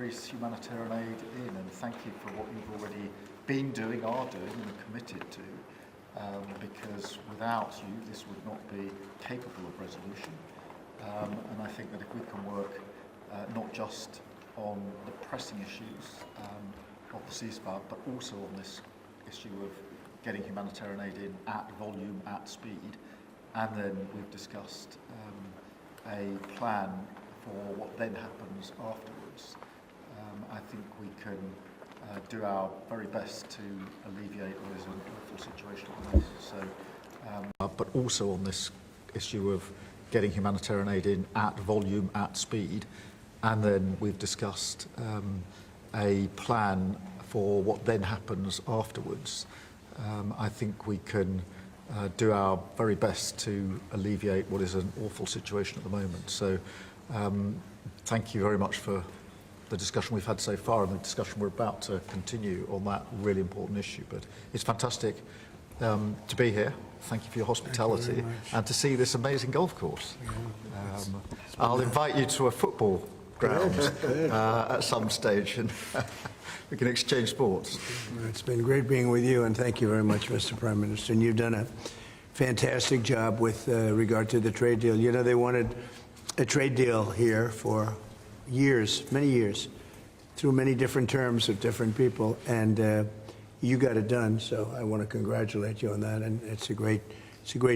increase humanitarian aid in, and thank you for what you've already been doing, are doing, and are committed to, because without you, this would not be capable of resolution. And I think that if we can work not just on the pressing issues of the ceasefire, but also on this issue of getting humanitarian aid in at volume, at speed, and then we've discussed a plan for what then happens afterwards. I think we can do our very best to alleviate what is an awful situation at the moment. So, but also on this issue of getting humanitarian aid in at volume, at speed, and then we've discussed a plan for what then happens afterwards. I think we can do our very best to alleviate what is an awful situation at the moment. So thank you very much for the discussion we've had so far and the discussion we're about to continue on that really important issue. But it's fantastic to be here. Thank you for your hospitality and to see this amazing golf course. I'll invite you to a football ground at some stage and we can exchange sports. It's been great being with you, and thank you very much, Mr. Prime Minister. And you've done a fantastic job with regard to the trade deal. You know, they wanted a trade deal here for years, many years, through many different terms of different people, and you got it done. So I want to congratulate you on that, and it's a great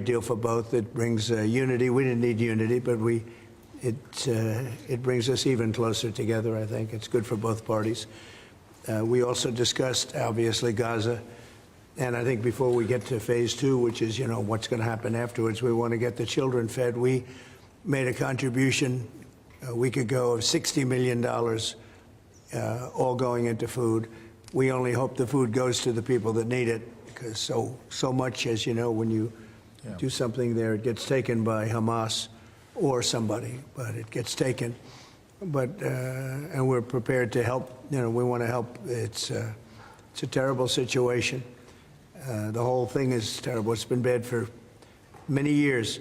deal for both. It brings unity. We didn't need unity, but it brings us even closer together. I think it's good for both parties. We also discussed, obviously, Gaza, and I think before we get to phase 2, which is, you know, what's going to happen afterwards, we want to get the children fed. We made a contribution a week ago of $60 million, all going into food. We only hope the food goes to the people that need it, because so much, as you know, when you do something there, it gets taken by Hamas or somebody, but it gets taken. But and we're prepared to help. You know, we want to help. It's a terrible situation. The whole thing is terrible. It's been bad for many years,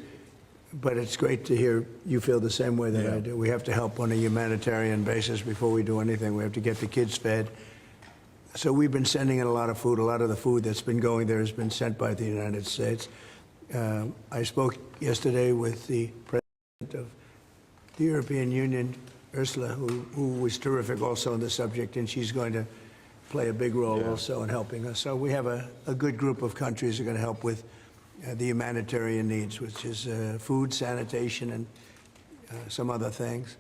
but it's great to hear you feel the same way that I do. We have to help on a humanitarian basis before we do anything. We have to get the kids fed. So we've been sending in a lot of food. A lot of the food that's been going there has been sent by the United States. I spoke yesterday with the president of the European Union, Ursula, who was terrific also on the subject, and she's going to play a big role also in helping us. So we have a good group of countries that are going to help with the humanitarian needs, which is food, sanitation, and some other things.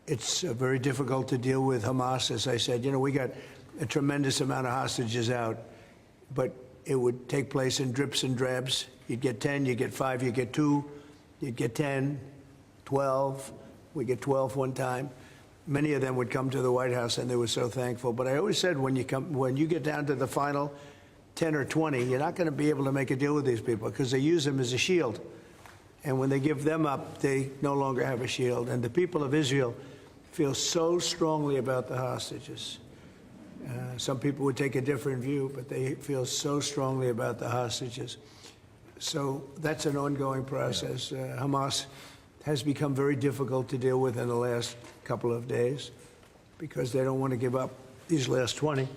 It's very difficult to deal with Hamas. As I said, you know, we got a tremendous amount of hostages out, but it would take place in drips and drabs. You'd get 10, you get 5, you get 2, you'd get 10, 12. We get 12 one time. Many of them would come to the White House, and they were so thankful. But I always said, when you get down to the final 10 or 20, you're not going to be able to make a deal with these people, because they use them as a shield. And when they give them up, they no longer have a shield. And the people of Israel feel so strongly about the hostages. Some people would take a different view, but they feel so strongly about the hostages. So that's an ongoing process. Hamas has become very difficult to deal with in the last couple of days, because they don't want to give up these last 20,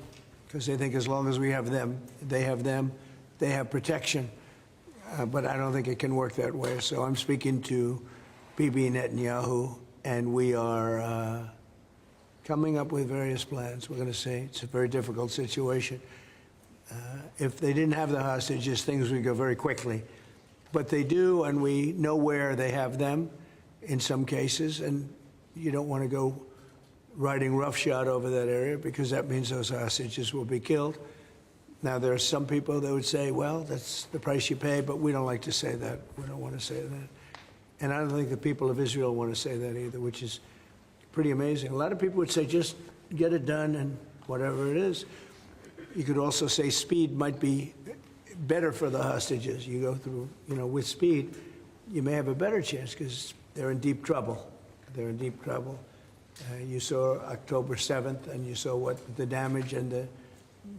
because they think as long as we have them, they have protection. But I don't think it can work that way. So I'm speaking to Bibi Netanyahu, and we are coming up with various plans. We're going to say it's a very difficult situation. If they didn't have the hostages, things would go very quickly. But they do, and we know where they have them in some cases, and you don't want to go riding roughshod over that area, because that means those hostages will be killed. Now, there are some people that would say, well, that's the price you pay, but we don't like to say that. We don't want to say that. And I don't think the people of Israel want to say that either, which is pretty amazing. A lot of people would say, just get it done and whatever it is. You could also say speed might be better for the hostages. You go through, you know, with speed, you may have a better chance, because they're in deep trouble. They're in deep trouble. You saw October 7th, and you saw what the damage and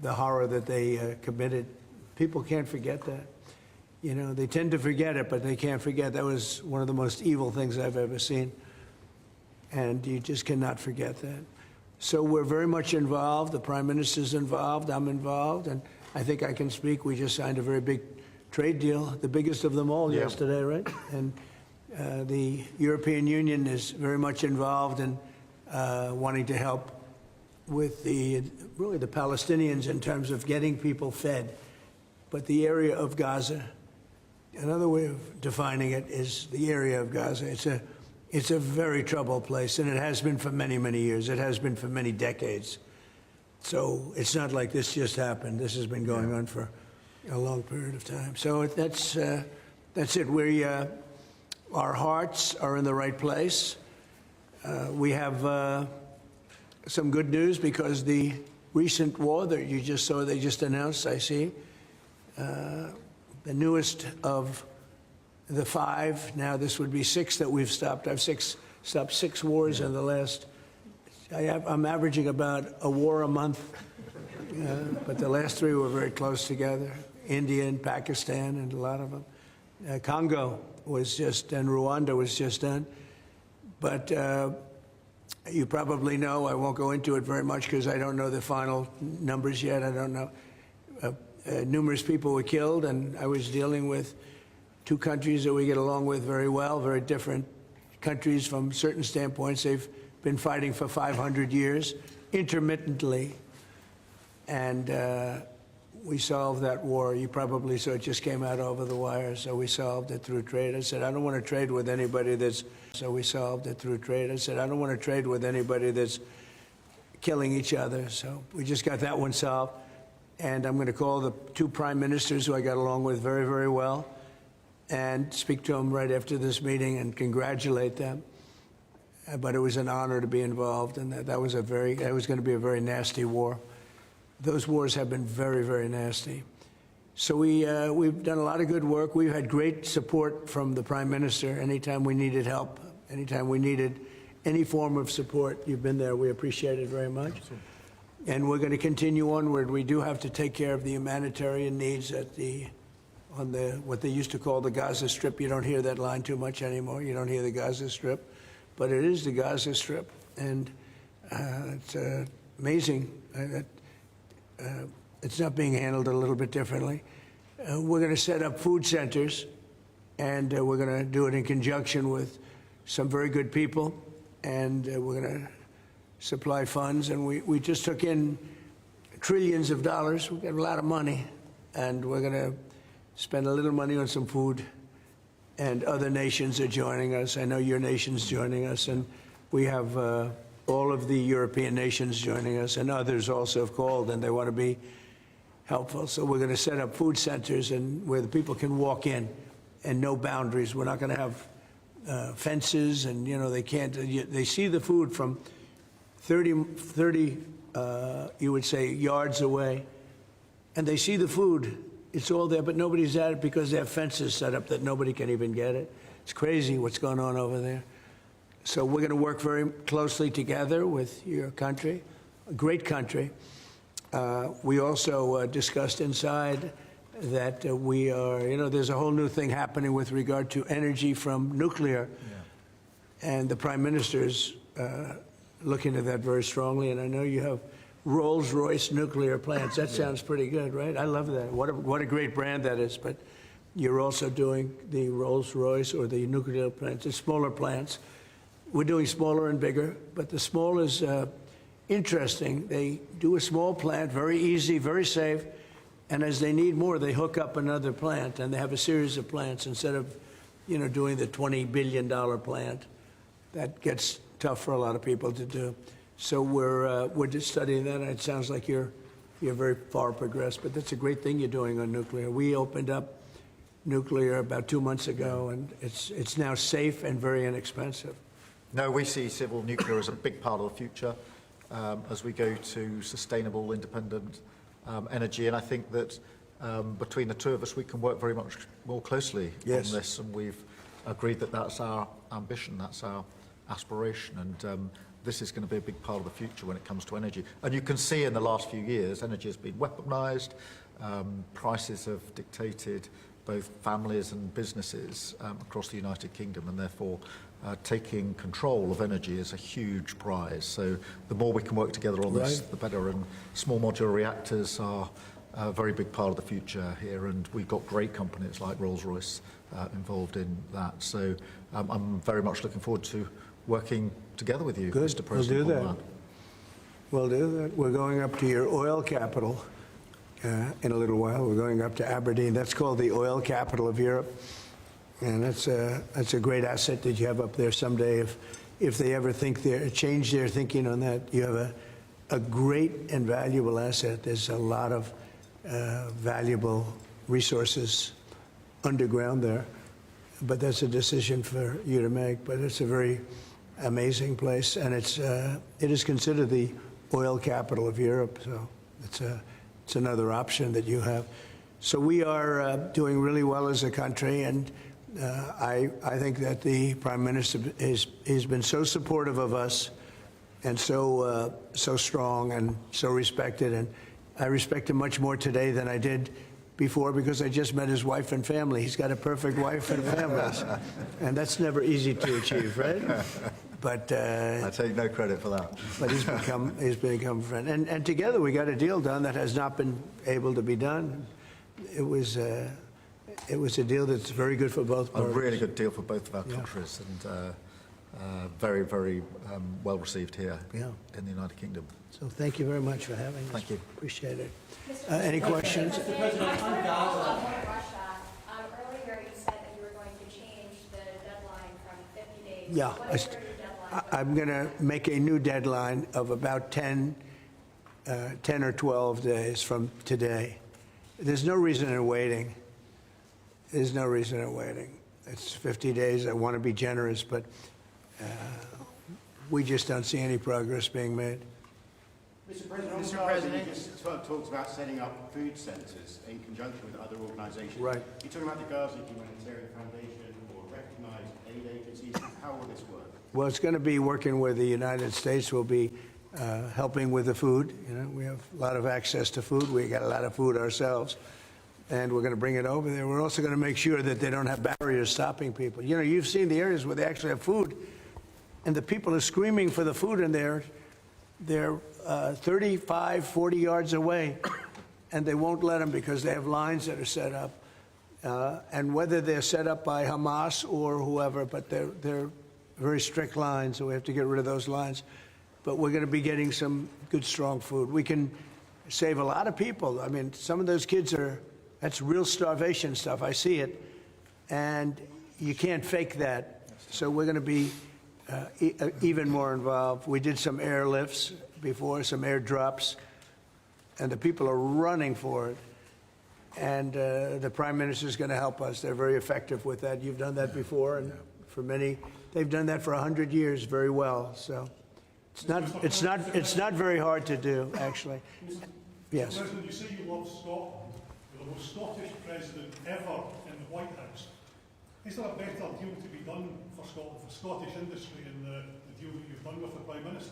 the horror that they committed. People can't forget that. You know, they tend to forget it, but they can't forget. That was one of the most evil things I've ever seen. and you just cannot forget that. So we're very much involved. The Prime Minister's involved. I'm involved, and I think I can speak. We just signed a very big trade deal, the biggest of them all yesterday, right? And the European Union is very much involved in wanting to help with really the Palestinians in terms of getting people fed. But the area of Gaza, another way of defining it is the area of Gaza. It's a very troubled place, and it has been for many, many years. It has been for many decades. So it's not like this just happened. This has been going on for a long period of time. So that's it. Our hearts are in the right place. We have some good news because the recent war that you just saw, they just announced, I see, the newest of the 5, now this would be 6 that we've stopped. I've stopped 6 wars in the last, I'm averaging about a war a month, but the last 3 were very close together. India and Pakistan and a lot of them. Congo was just, and Rwanda was just done. But you probably know, I won't go into it very much because I don't know the final numbers yet. I don't know. Numerous people were killed, and I was dealing with 2 countries that we get along with very well, very different countries from certain standpoints. They've been fighting for 500 years, intermittently, and we solved that war. You probably saw it just came out over the wire, so we solved it through trade. I said, I don't want to trade with anybody that's, so we solved it through trade. I said, I don't want to trade with anybody that's killing each other, so we just got that one solved. And I'm going to call the 2 prime ministers who I got along with very, very well and speak to them right after this meeting and congratulate them. But it was an honor to be involved, and that was going to be a very nasty war. Those wars have been very, very nasty. So we've done a lot of good work. We've had great support from the Prime Minister anytime we needed help, anytime we needed any form of support. You've been there. We appreciate it very much. Absolutely. And we're going to continue onward. We do have to take care of the humanitarian needs on what they used to call the Gaza Strip. You don't hear that line too much anymore. You don't hear the Gaza Strip, but it is the Gaza Strip, and it's amazing that it's not being handled a little bit differently. We're going to set up food centers, and we're going to do it in conjunction with some very good people, and we're going to supply funds, and we just took in trillions of dollars. We've got a lot of money, and we're going to spend a little money on some food, and other nations are joining us. I know your nation's joining us, and we have all of the European nations joining us, and others also have called, and they want to be helpful. So we're going to set up food centers and where the people can walk in and no boundaries. We're not going to have fences, and, they can't, they see the food from 30 you would say, yards away, and they see the food. It's all there, but nobody's at it because they have fences set up that nobody can even get it. It's crazy what's going on over there. So we're going to work very closely together with your country, a great country. We also discussed inside that we are, there's a whole new thing happening with regard to energy from nuclear. Yeah. And the Prime Minister's looking at that very strongly, and I know you have Rolls-Royce nuclear plants. That sounds pretty good, right? I love that. What a great brand that is. But you're also doing the Rolls-Royce or the nuclear plants, the smaller plants. We're doing smaller and bigger, but the small is interesting. They do a small plant, very easy, very safe, and as they need more, they hook up another plant, and they have a series of plants instead of, doing the $20 billion plant. That gets tough for a lot of people to do. So we're just studying that, and it sounds like you're very far progressed, but that's a great thing you're doing on nuclear. We opened up nuclear about 2 months ago, and it's now safe and very inexpensive. No, we see civil nuclear as a big part of the future as we go to sustainable, independent energy, and I think that between the 2 of us, we can work very much more closely on this, and we've agreed that that's our ambition, that's our aspiration, and this is going to be a big part of the future when it comes to energy. And you can see in the last few years, energy has been weaponized, prices have dictated both families and businesses across the United Kingdom, and therefore taking control of energy is a huge prize. So the more we can work together on this, the better. And small modular reactors are a very big part of the future here, and we've got great companies like Rolls-Royce involved in that. So I'm very much looking forward to working together with you, Mr. President. We'll do that. We'll do that. We're going up to your oil capital in a little while. We're going up to Aberdeen. That's called the oil capital of Europe. And that's a great asset that you have up there someday. If they ever change their thinking on that, you have a great and valuable asset. There's a lot of valuable resources underground there. But that's a decision for you to make. But it's a very amazing place, and it is considered the oil capital of Europe. So it's another option that you have. So we are doing really well as a country, and I think that the Prime Minister has been so supportive of us, and so strong and so respected, and I respect him much more today than I did before, because I just met his wife and family. He's got a perfect wife and family, and that's never easy to achieve, right? But I take no credit for that. But he's become a friend, and together we got a deal done that has not been able to be done. It was a deal that's very good for both parties. A really good deal for both of our countries, and very, very well received here in the United Kingdom. So thank you very much for having us. Thank you. Appreciate it. Any questions? Mr. President, Russia. Earlier you said that you were going to change the deadline from 50 days. Yeah. What is your new deadline? I'm going to make a new deadline of about 10 or 12 days from today. There's no reason in waiting. There's no reason in waiting. It's 50 days. I want to be generous, but we just don't see any progress being made. Mr. President, you just talked about setting up food centres in conjunction with other organisations. Right. You're talking about the Gaza Humanitarian Foundation or recognised aid agencies. How will this work? Well, it's going to be working with the United States. We'll be helping with the food. You know, we have a lot of access to food. We got a lot of food ourselves, and we're going to bring it over there. We're also going to make sure that they don't have barriers stopping people. You know, you've seen the areas where they actually have food, and the people are screaming for the food, and they're 35, 40 yards away, and they won't let them because they have lines that are set up. And whether they're set up by Hamas or whoever, but they're very strict lines, so we have to get rid of those lines. But we're going to be getting some good, strong food. We can save a lot of people. I mean, some of those kids that's real starvation stuff. I see it, and you can't fake that. So we're going to be even more involved. We did some airlifts before, some airdrops, and the people are running for it. And the Prime Minister is going to help us. They're very effective with that. You've done that before, and for many, they've done that for 100 years very well. So it's not very hard to do, actually. Yes. President, you say you love Scotland. You're the most Scottish president ever in the White House. Is there a better deal to be done for Scotland, for Scottish industry, in the deal that you've done with the Prime Minister?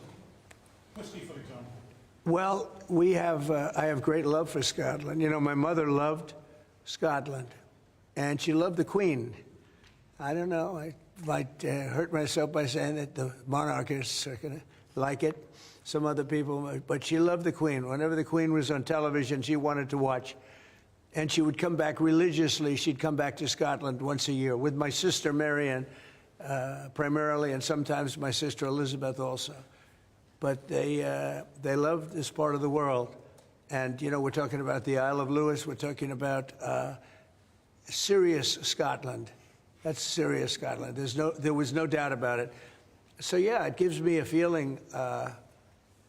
Whisky, for example. Well, I have great love for Scotland. You know, my mother loved Scotland, and she loved the Queen. I don't know, I might hurt myself by saying that the monarchists are going to like it, some other people, but she loved the Queen. Whenever the Queen was on television, she wanted to watch. And she would come back religiously. She'd come back to Scotland once a year with my sister Marianne, primarily, and sometimes my sister Elizabeth also. But they love this part of the world. And, you know, we're talking about the Isle of Lewis. We're talking about serious Scotland. That's serious Scotland. There was no doubt about it. So, yeah, it gives me a feeling,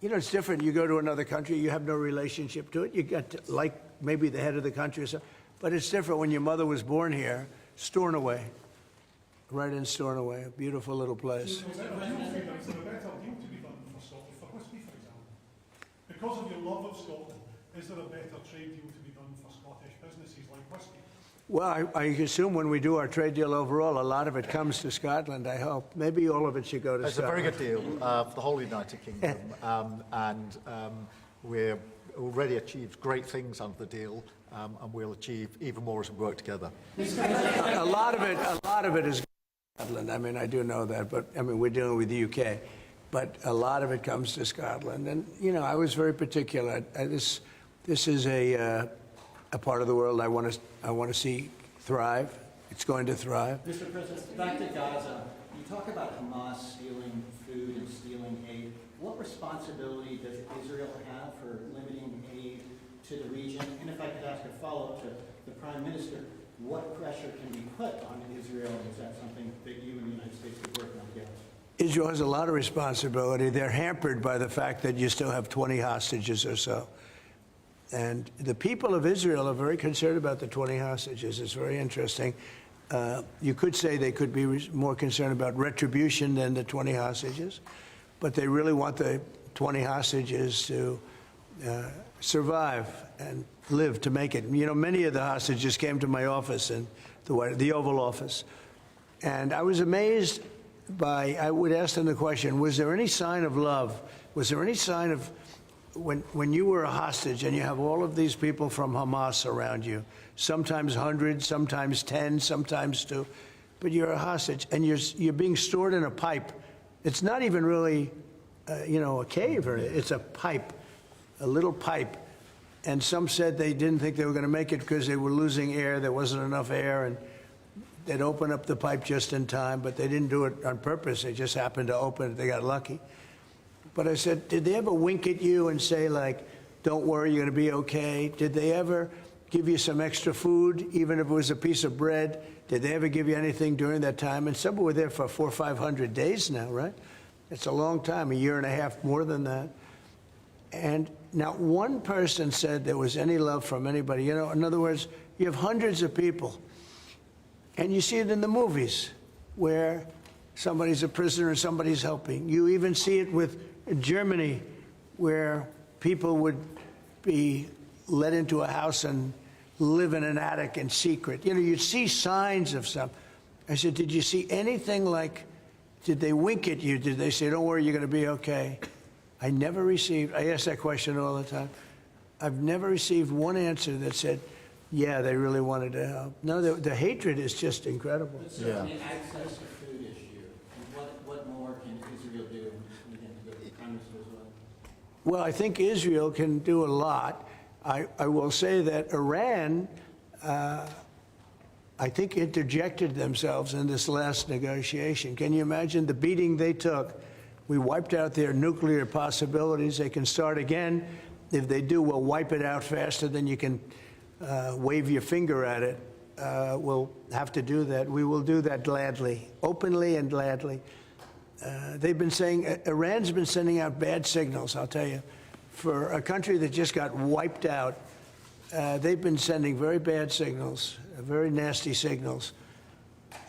you know, it's different. You go to another country, you have no relationship to it. You get to like maybe the head of the country or something. But it's different when your mother was born here, Stornoway, right in Stornoway, a beautiful little place. Is there a better deal to be done for Scotland, for whisky, for example? Because of your love of Scotland, is there a better trade deal to be done for Scottish businesses like whisky? Well, I assume when we do our trade deal overall, a lot of it comes to Scotland, I hope. Maybe all of it should go to It's Scotland. a very good deal for the whole United Kingdom. We're already achieved great things under the deal, and we'll achieve even more as we work together. A lot of it is Scotland. I mean, I do know that, but I mean, we're dealing with the UK, but a lot of it comes to Scotland. And you know, I was very particular. This is a part of the world I want to see thrive. It's going to thrive. Mr. President, back to Gaza. You talk about Hamas stealing food and stealing aid. What responsibility does Israel have for limiting aid to the region? And if I could ask a follow-up to the Prime Minister, what pressure can be put on Israel? Is that something that you and the United States could work on together? Israel has a lot of responsibility. They're hampered by the fact that you still have 20 hostages or so. And the people of Israel are very concerned about the 20 hostages. It's very interesting. You could say they could be more concerned about retribution than the 20 hostages, but they really want the 20 hostages to survive and live to make it. You know, many of the hostages came to my office in the Oval Office, and I was amazed by, I would ask them the question, was there any sign of love? Was there any sign of, when you were a hostage and you have all of these people from Hamas around you, sometimes hundreds, sometimes 10, sometimes 2, but you're a hostage and you're being stored in a pipe. It's not even really, you know, a cave or it's a pipe, a little pipe. And some said they didn't think they were going to make it because they were losing air. There wasn't enough air, and they'd open up the pipe just in time, but they didn't do it on purpose. They just happened to open it. They got lucky. But I said, did they ever wink at you and say, like, don't worry, you're going to be okay? Did they ever give you some extra food, even if it was a piece of bread? Did they ever give you anything during that time? And some were there for 400 or 500 days now, right? It's a long time, a year and a half, more than that. And not one person said there was any love from anybody. You know, in other words, you have hundreds of people, and you see it in the movies where somebody's a prisoner and somebody's helping. You even see it with Germany, where people would be let into a house and live in an attic in secret. You know, you'd see signs of some. I said, did you see anything like, did they wink at you? Did they say, don't worry, you're going to be okay? I never received, I ask that question all the time. I've never received one answer that said, yeah, they really wanted to help. No, the hatred is just incredible. But certainly access to food issue. What more can Israel do? Again, to the Prime Minister as well. Well, I think Israel can do a lot. I will say that Iran, I think, interjected themselves in this last negotiation. Can you imagine the beating they took? We wiped out their nuclear possibilities. They can start again. If they do, we'll wipe it out faster than you can wave your finger at it. We'll have to do that. We will do that gladly, openly and gladly. They've been saying, Iran's been sending out bad signals, I'll tell you. For a country that just got wiped out, they've been sending very bad signals, very nasty signals.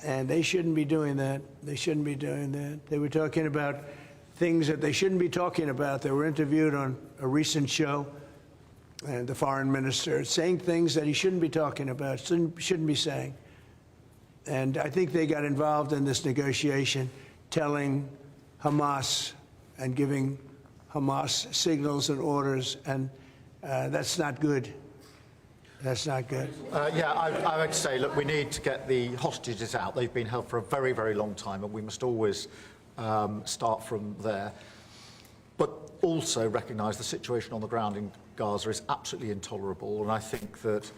And they shouldn't be doing that. They shouldn't be doing that. They were talking about things that they shouldn't be talking about. They were interviewed on a recent show, and the foreign minister saying things that he shouldn't be talking about, shouldn't be saying. And I think they got involved in this negotiation, telling Hamas and giving Hamas signals and orders, and that's not good. That's not good. Yeah, I would say, look, we need to get the hostages out. They've been held for a very, very long time, and we must always start from there. But also recognise the situation on the ground in Gaza is absolutely intolerable, and I think that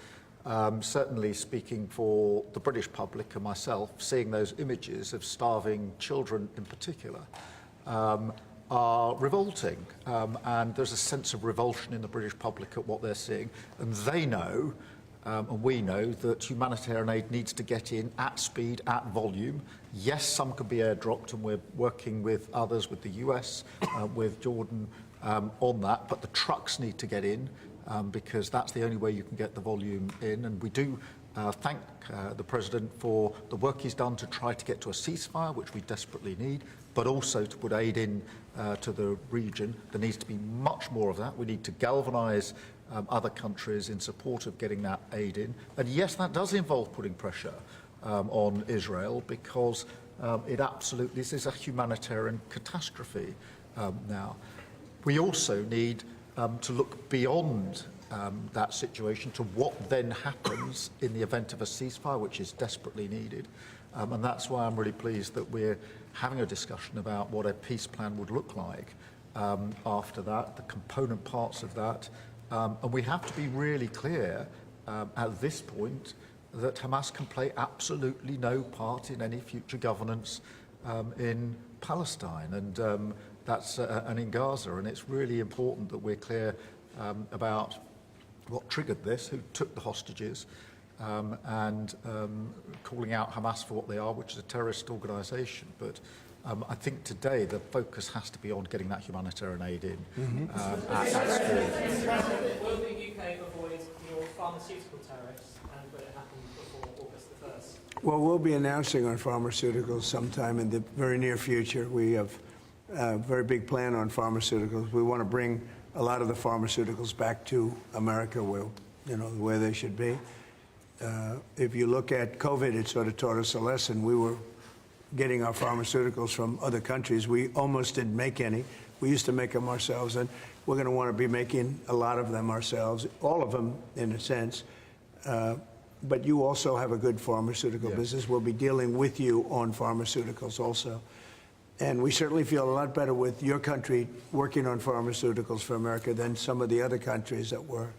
certainly speaking for the British public and myself, seeing those images of starving children in particular are revolting, and there's a sense of revulsion in the British public at what they're seeing, and they know, and we know, that humanitarian aid needs to get in at speed, at volume. Yes, some could be airdropped, and we're working with others, with the US, with Jordan, on that, but the trucks need to get in, because that's the only way you can get the volume in, and we do thank the President for the work he's done to try to get to a ceasefire, which we desperately need, but also to put aid in to the region. There needs to be much more of that. We need to galvanise other countries in support of getting that aid in. And yes, that does involve putting pressure on Israel, because it absolutely, this is a humanitarian catastrophe now. We also need to look beyond that situation to what then happens in the event of a ceasefire, which is desperately needed. And that's why I'm really pleased that we're having a discussion about what a peace plan would look like after that, the component parts of that. And we have to be really clear at this point that Hamas can play absolutely no part in any future governance in Palestine, and and in Gaza. And it's really important that we're clear about what triggered this, who took the hostages, and calling out Hamas for what they are, which is a terrorist organisation. But I think today the focus has to be on getting that humanitarian aid in at speed. Will the UK avoid your pharmaceutical tariffs, and will it happen before August the 1st? Well, we'll be announcing on pharmaceuticals sometime in the very near future. We have a very big plan on pharmaceuticals. We want to bring a lot of the pharmaceuticals back to America, where they should be. If you look at COVID, it sort of taught us a lesson. We were getting our pharmaceuticals from other countries. We almost didn't make any. We used to make them ourselves, and we're going to want to be making a lot of them ourselves, all of them in a sense. But you also have a good pharmaceutical business. We'll be dealing with you on pharmaceuticals also. And we certainly feel a lot better with your country working on pharmaceuticals for America than some of the other countries that were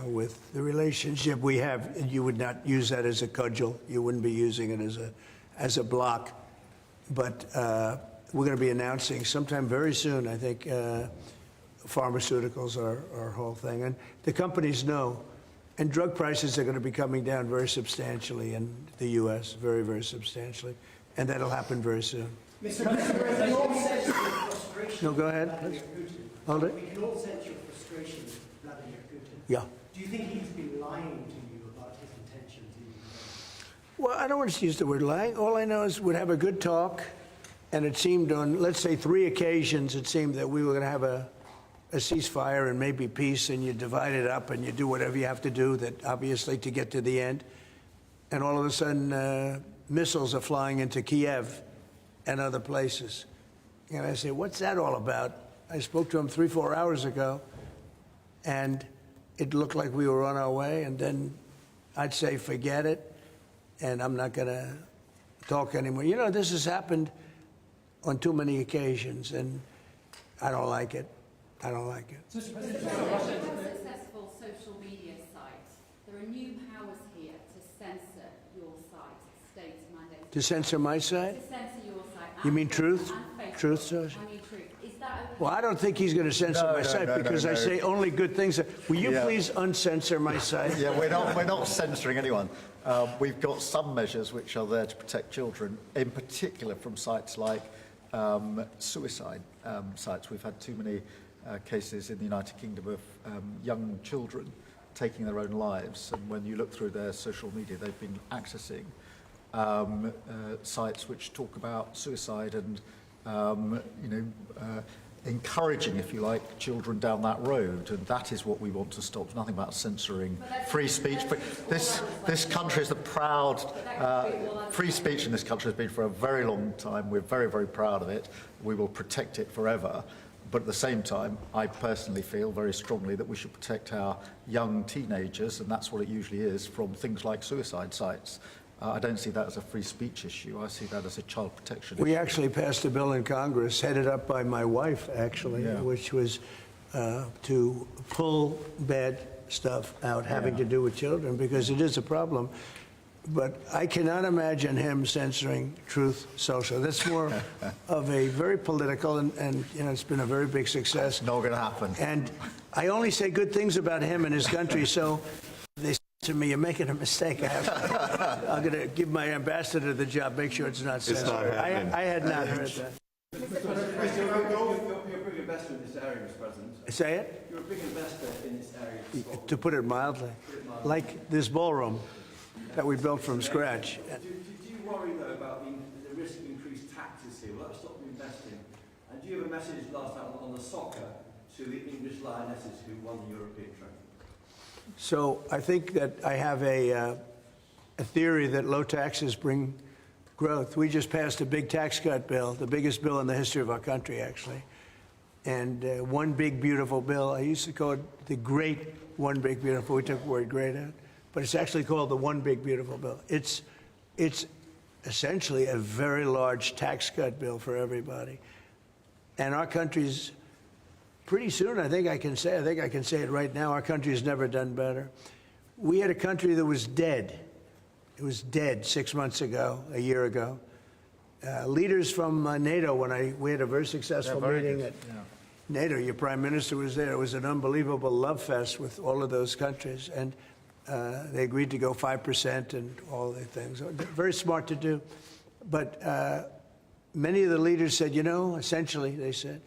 with the relationship we have. You would not use that as a cudgel. You wouldn't be using it as a block. But we're going to be announcing sometime very soon, I think, pharmaceuticals are our whole thing. And the companies know. And drug prices are going to be coming down very substantially in the U.S., very, very substantially. And that'll happen very soon. Mr. President, we can all sense your frustration. No, go ahead. Vladimir Putin. Hold it. We can all sense your frustration with Vladimir Putin. Yeah. Do you think he's been lying to you about his intentions in Ukraine? Well, I don't want to use the word lying. All I know is we'd have a good talk, and it seemed on, let's say, 3 occasions, it seemed that we were going to have a ceasefire and maybe peace, and you divide it up and you do whatever you have to do, that obviously to get to the end. And all of a sudden, missiles are flying into Kiev and other places. And I say, what's that all about? I spoke to him 3-4 hours ago, and it looked like we were on our way, and then I'd say, forget it, and I'm not going to talk anymore. You know, this has happened on too many occasions, and I don't like it. I don't like it. As a successful social media site, there are new powers here to censor your site, state mandates. To censor my site? To censor your site. You mean Truth? And Truth Social? I mean Truth. Is that Well, I don't think he's going to censor my site because I say only good things. Will you please uncensor my site? Yeah, we're not censoring anyone. We've got some measures which are there to protect children, in particular from sites like suicide sites. We've had too many cases in the United Kingdom of young children taking their own lives, and when you look through their social media, they've been accessing sites which talk about suicide and encouraging, if you like, children down that road, and that is what we want to stop. It's nothing about censoring free speech. This country is the proud free speech in this country has been for a very long time. We're very, very proud of it. We will protect it forever. But at the same time, I personally feel very strongly that we should protect our young teenagers, and that's what it usually is, from things like suicide sites. I don't see that as a free speech issue. I see that as a child protection issue. We actually passed a bill in Congress, headed up by my wife, actually, which was to pull bad stuff out having to do with children, because it is a problem. But I cannot imagine him censoring Truth Social. That's more of a very political, and it's been a very big success. Not going to happen. And I only say good things about him and his country, so they say to me, you're making a mistake. I'm going to give my ambassador the job, make sure it's not censored. I had not heard that. You're a big investor in this area, Mr. President. Say it? You're a big investor in this area. To put it mildly. Like this ballroom that we built from scratch. Do you worry, though, about the risk of increased taxes here? Will that stop you investing? And do you have a message last night on the soccer to the English Lionesses who won the European Trophy? So I think that I have a theory that low taxes bring growth. We just passed a big tax cut bill, the biggest bill in the history of our country, actually. And one big beautiful bill, I used to call it the great one big beautiful, we took the word great out, but it's actually called the one big beautiful bill. It's essentially a very large tax cut bill for everybody. And our country's, pretty soon, I think I can say it right now, our country's never done better. We had a country that was dead. It was dead 6 months ago, a year ago. Leaders from NATO, we had a very successful meeting at NATO, your prime minister was there. It was an unbelievable love fest with all of those countries. And they agreed to go 5% and all the things. Very smart to do. But many of the leaders said, you know, essentially, they said,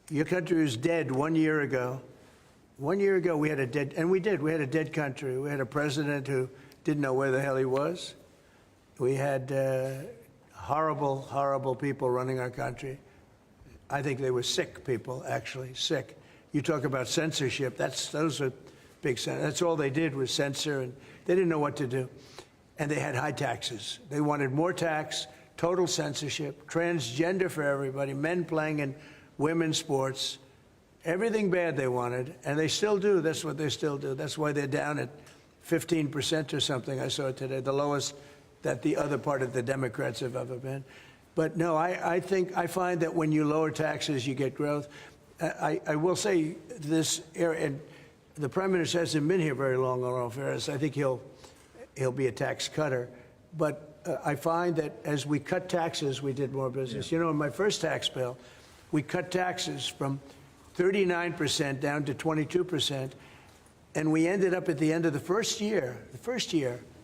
your country was dead 1 year ago. 1 year ago, we had a dead, and we did. We had a dead country. We had a president who didn't know where the hell he was. We had horrible, horrible people running our country. I think they were sick people, actually, sick. You talk about censorship, those are big, that's all they did was censor, and they didn't know what to do. And they had high taxes. They wanted more tax, total censorship, transgender for everybody, men playing in women's sports, everything bad they wanted, and they still do. That's what they still do. That's why they're down at 15% or something, I saw today, the lowest that the other part of the Democrats have ever been. But no, I find that when you lower taxes, you get growth. I will say this, and the Prime Minister hasn't been here very long, in all fairness. I think he'll be a tax cutter. But I find that as we cut taxes, we did more business. Yeah. You know, in my first tax bill, we cut taxes from 39% down to 22%. And we ended up at the end of the first year,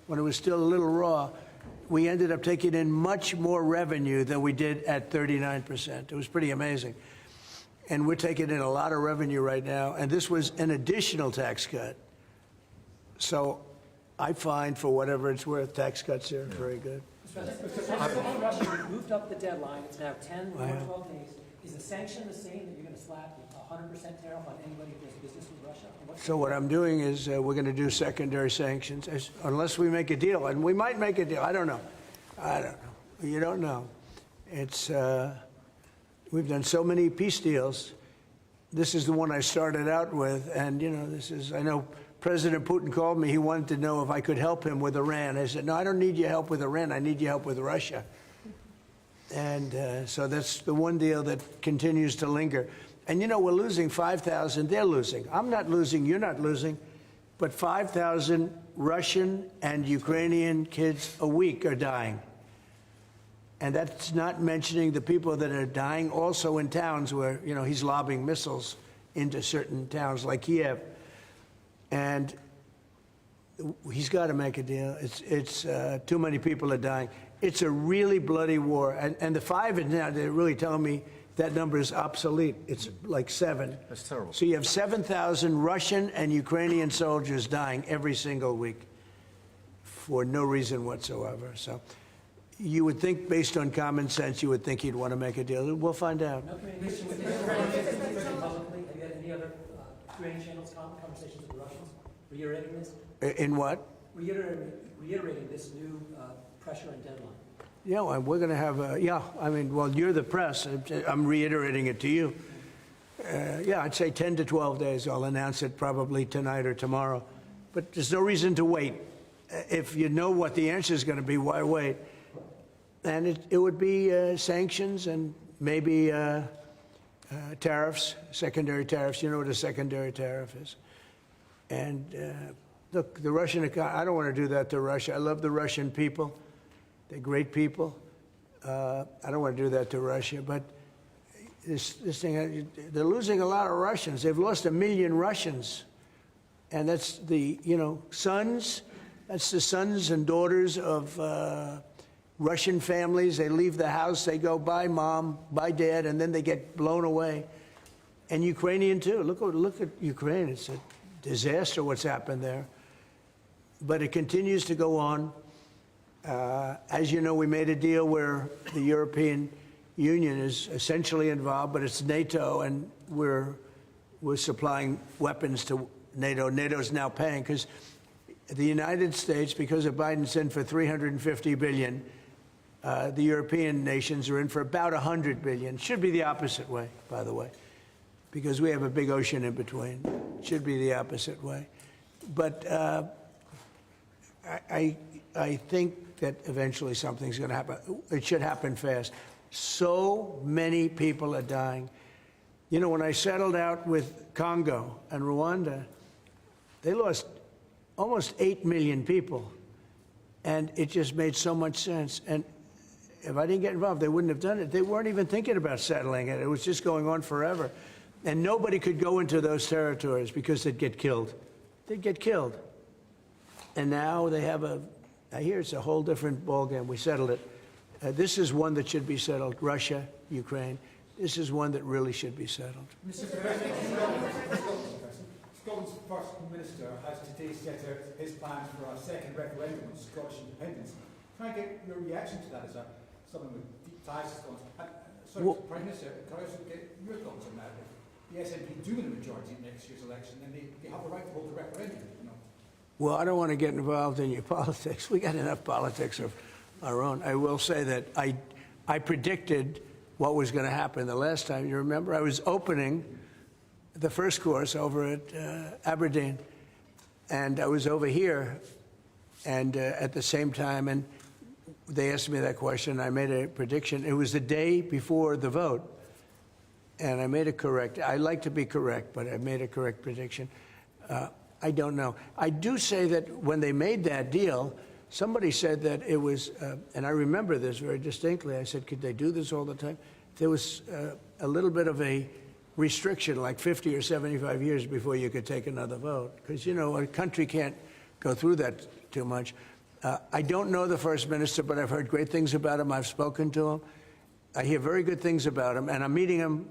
when it was still a little raw, we ended up taking in much more revenue than we did at 39%. It was pretty amazing. And we're taking in a lot of revenue right now, and this was an additional tax cut. So I find, for whatever it's worth, tax cuts are very good. Russia moved up the deadline. It's now 10 or 12 days. Is the sanction the same, that you're going to slap 100% tariff on anybody who does business with Russia? So what I'm doing is we're going to do secondary sanctions, unless we make a deal. And we might make a deal. I don't know. You don't know. It's we've done so many peace deals. This is the one I started out with. And, you know, I know President Putin called me. He wanted to know if I could help him with Iran. I said, no, I don't need your help with Iran. I need your help with Russia. And so that's the one deal that continues to linger. And, you know, we're losing 5,000. They're losing. I'm not losing. You're not losing. But 5,000 Russian and Ukrainian kids a week are dying. And that's not mentioning the people that are dying also in towns where, you know, he's lobbing missiles into certain towns like Kiev. And he's got to make a deal. It's too many people are dying. It's a really bloody war. And the 5 is now, they're really telling me that number is obsolete. It's like 7. That's terrible. So you have 7,000 Russian and Ukrainian soldiers dying every single week for no reason whatsoever. So you would think, based on common sense, you would think he'd want to make a deal. We'll find out. No communication with Israel publicly? Have you had any other Ukrainian channels conversations with the Russians? Reiterating this? In what? Reiterating this new pressure and deadline. Yeah, well, we're going to have I mean, well, you're the press. I'm reiterating it to you. Yeah, I'd say 10 to 12 days. I'll announce it probably tonight or tomorrow. But there's no reason to wait. If you know what the answer is going to be, why wait? And it would be sanctions and maybe tariffs, secondary tariffs. You know what a secondary tariff is. And look, the Russian economy, I don't want to do that to Russia. I love the Russian people. They're great people. I don't want to do that to Russia, but this thing, they're losing a lot of Russians. They've lost 1 million Russians. And that's the, you know, sons, that's the sons and daughters of Russian families. They leave the house, they go, bye mom, bye dad, and then they get blown away. And Ukrainian too. Look at Ukraine. It's a disaster what's happened there. But it continues to go on. As you know, we made a deal where the European Union is essentially involved, but it's NATO, and we're supplying weapons to NATO. NATO's now paying because the United States, because of Biden's in for $350 billion, the European nations are in for about $100 billion. Should be the opposite way, by the way. because we have a big ocean in between. It should be the opposite way. But I think that eventually something's going to happen. It should happen fast. So many people are dying. You know, when I settled out with Congo and Rwanda, they lost almost 8 million people. And it just made so much sense. And if I didn't get involved, they wouldn't have done it. They weren't even thinking about settling it. It was just going on forever. And nobody could go into those territories because they'd get killed. They'd get killed. And now they have I hear it's a whole different ballgame. We settled it. This is one that should be settled. Russia, Ukraine. This is one that really should be settled. Mr. President, Scotland's First Minister has today set out his plans for a second referendum on Scottish independence. Can I get your reaction to that as someone with deep ties to Scotland? Sorry, Well, Prime Minister, can I also get your thoughts on that? If the SNP do win a majority in next year's election, then they have the right to hold a referendum, you know? Well, I don't want to get involved in your politics. We got enough politics of our own. I will say that I predicted what was going to happen the last time. You remember, I was opening the first course over at Aberdeen, and I was over here, and at the same time, and they asked me that question. I made a prediction. It was the day before the vote, and I made it correct. I like to be correct, but I made a correct prediction. I don't know. I do say that when they made that deal, somebody said that it was, and I remember this very distinctly. I said, could they do this all the time? There was a little bit of a restriction, like 50 or 75 years before you could take another vote. Because, you know, a country can't go through that too much. I don't know the First Minister, but I've heard great things about him. I've spoken to him. I hear very good things about him, and I'm meeting him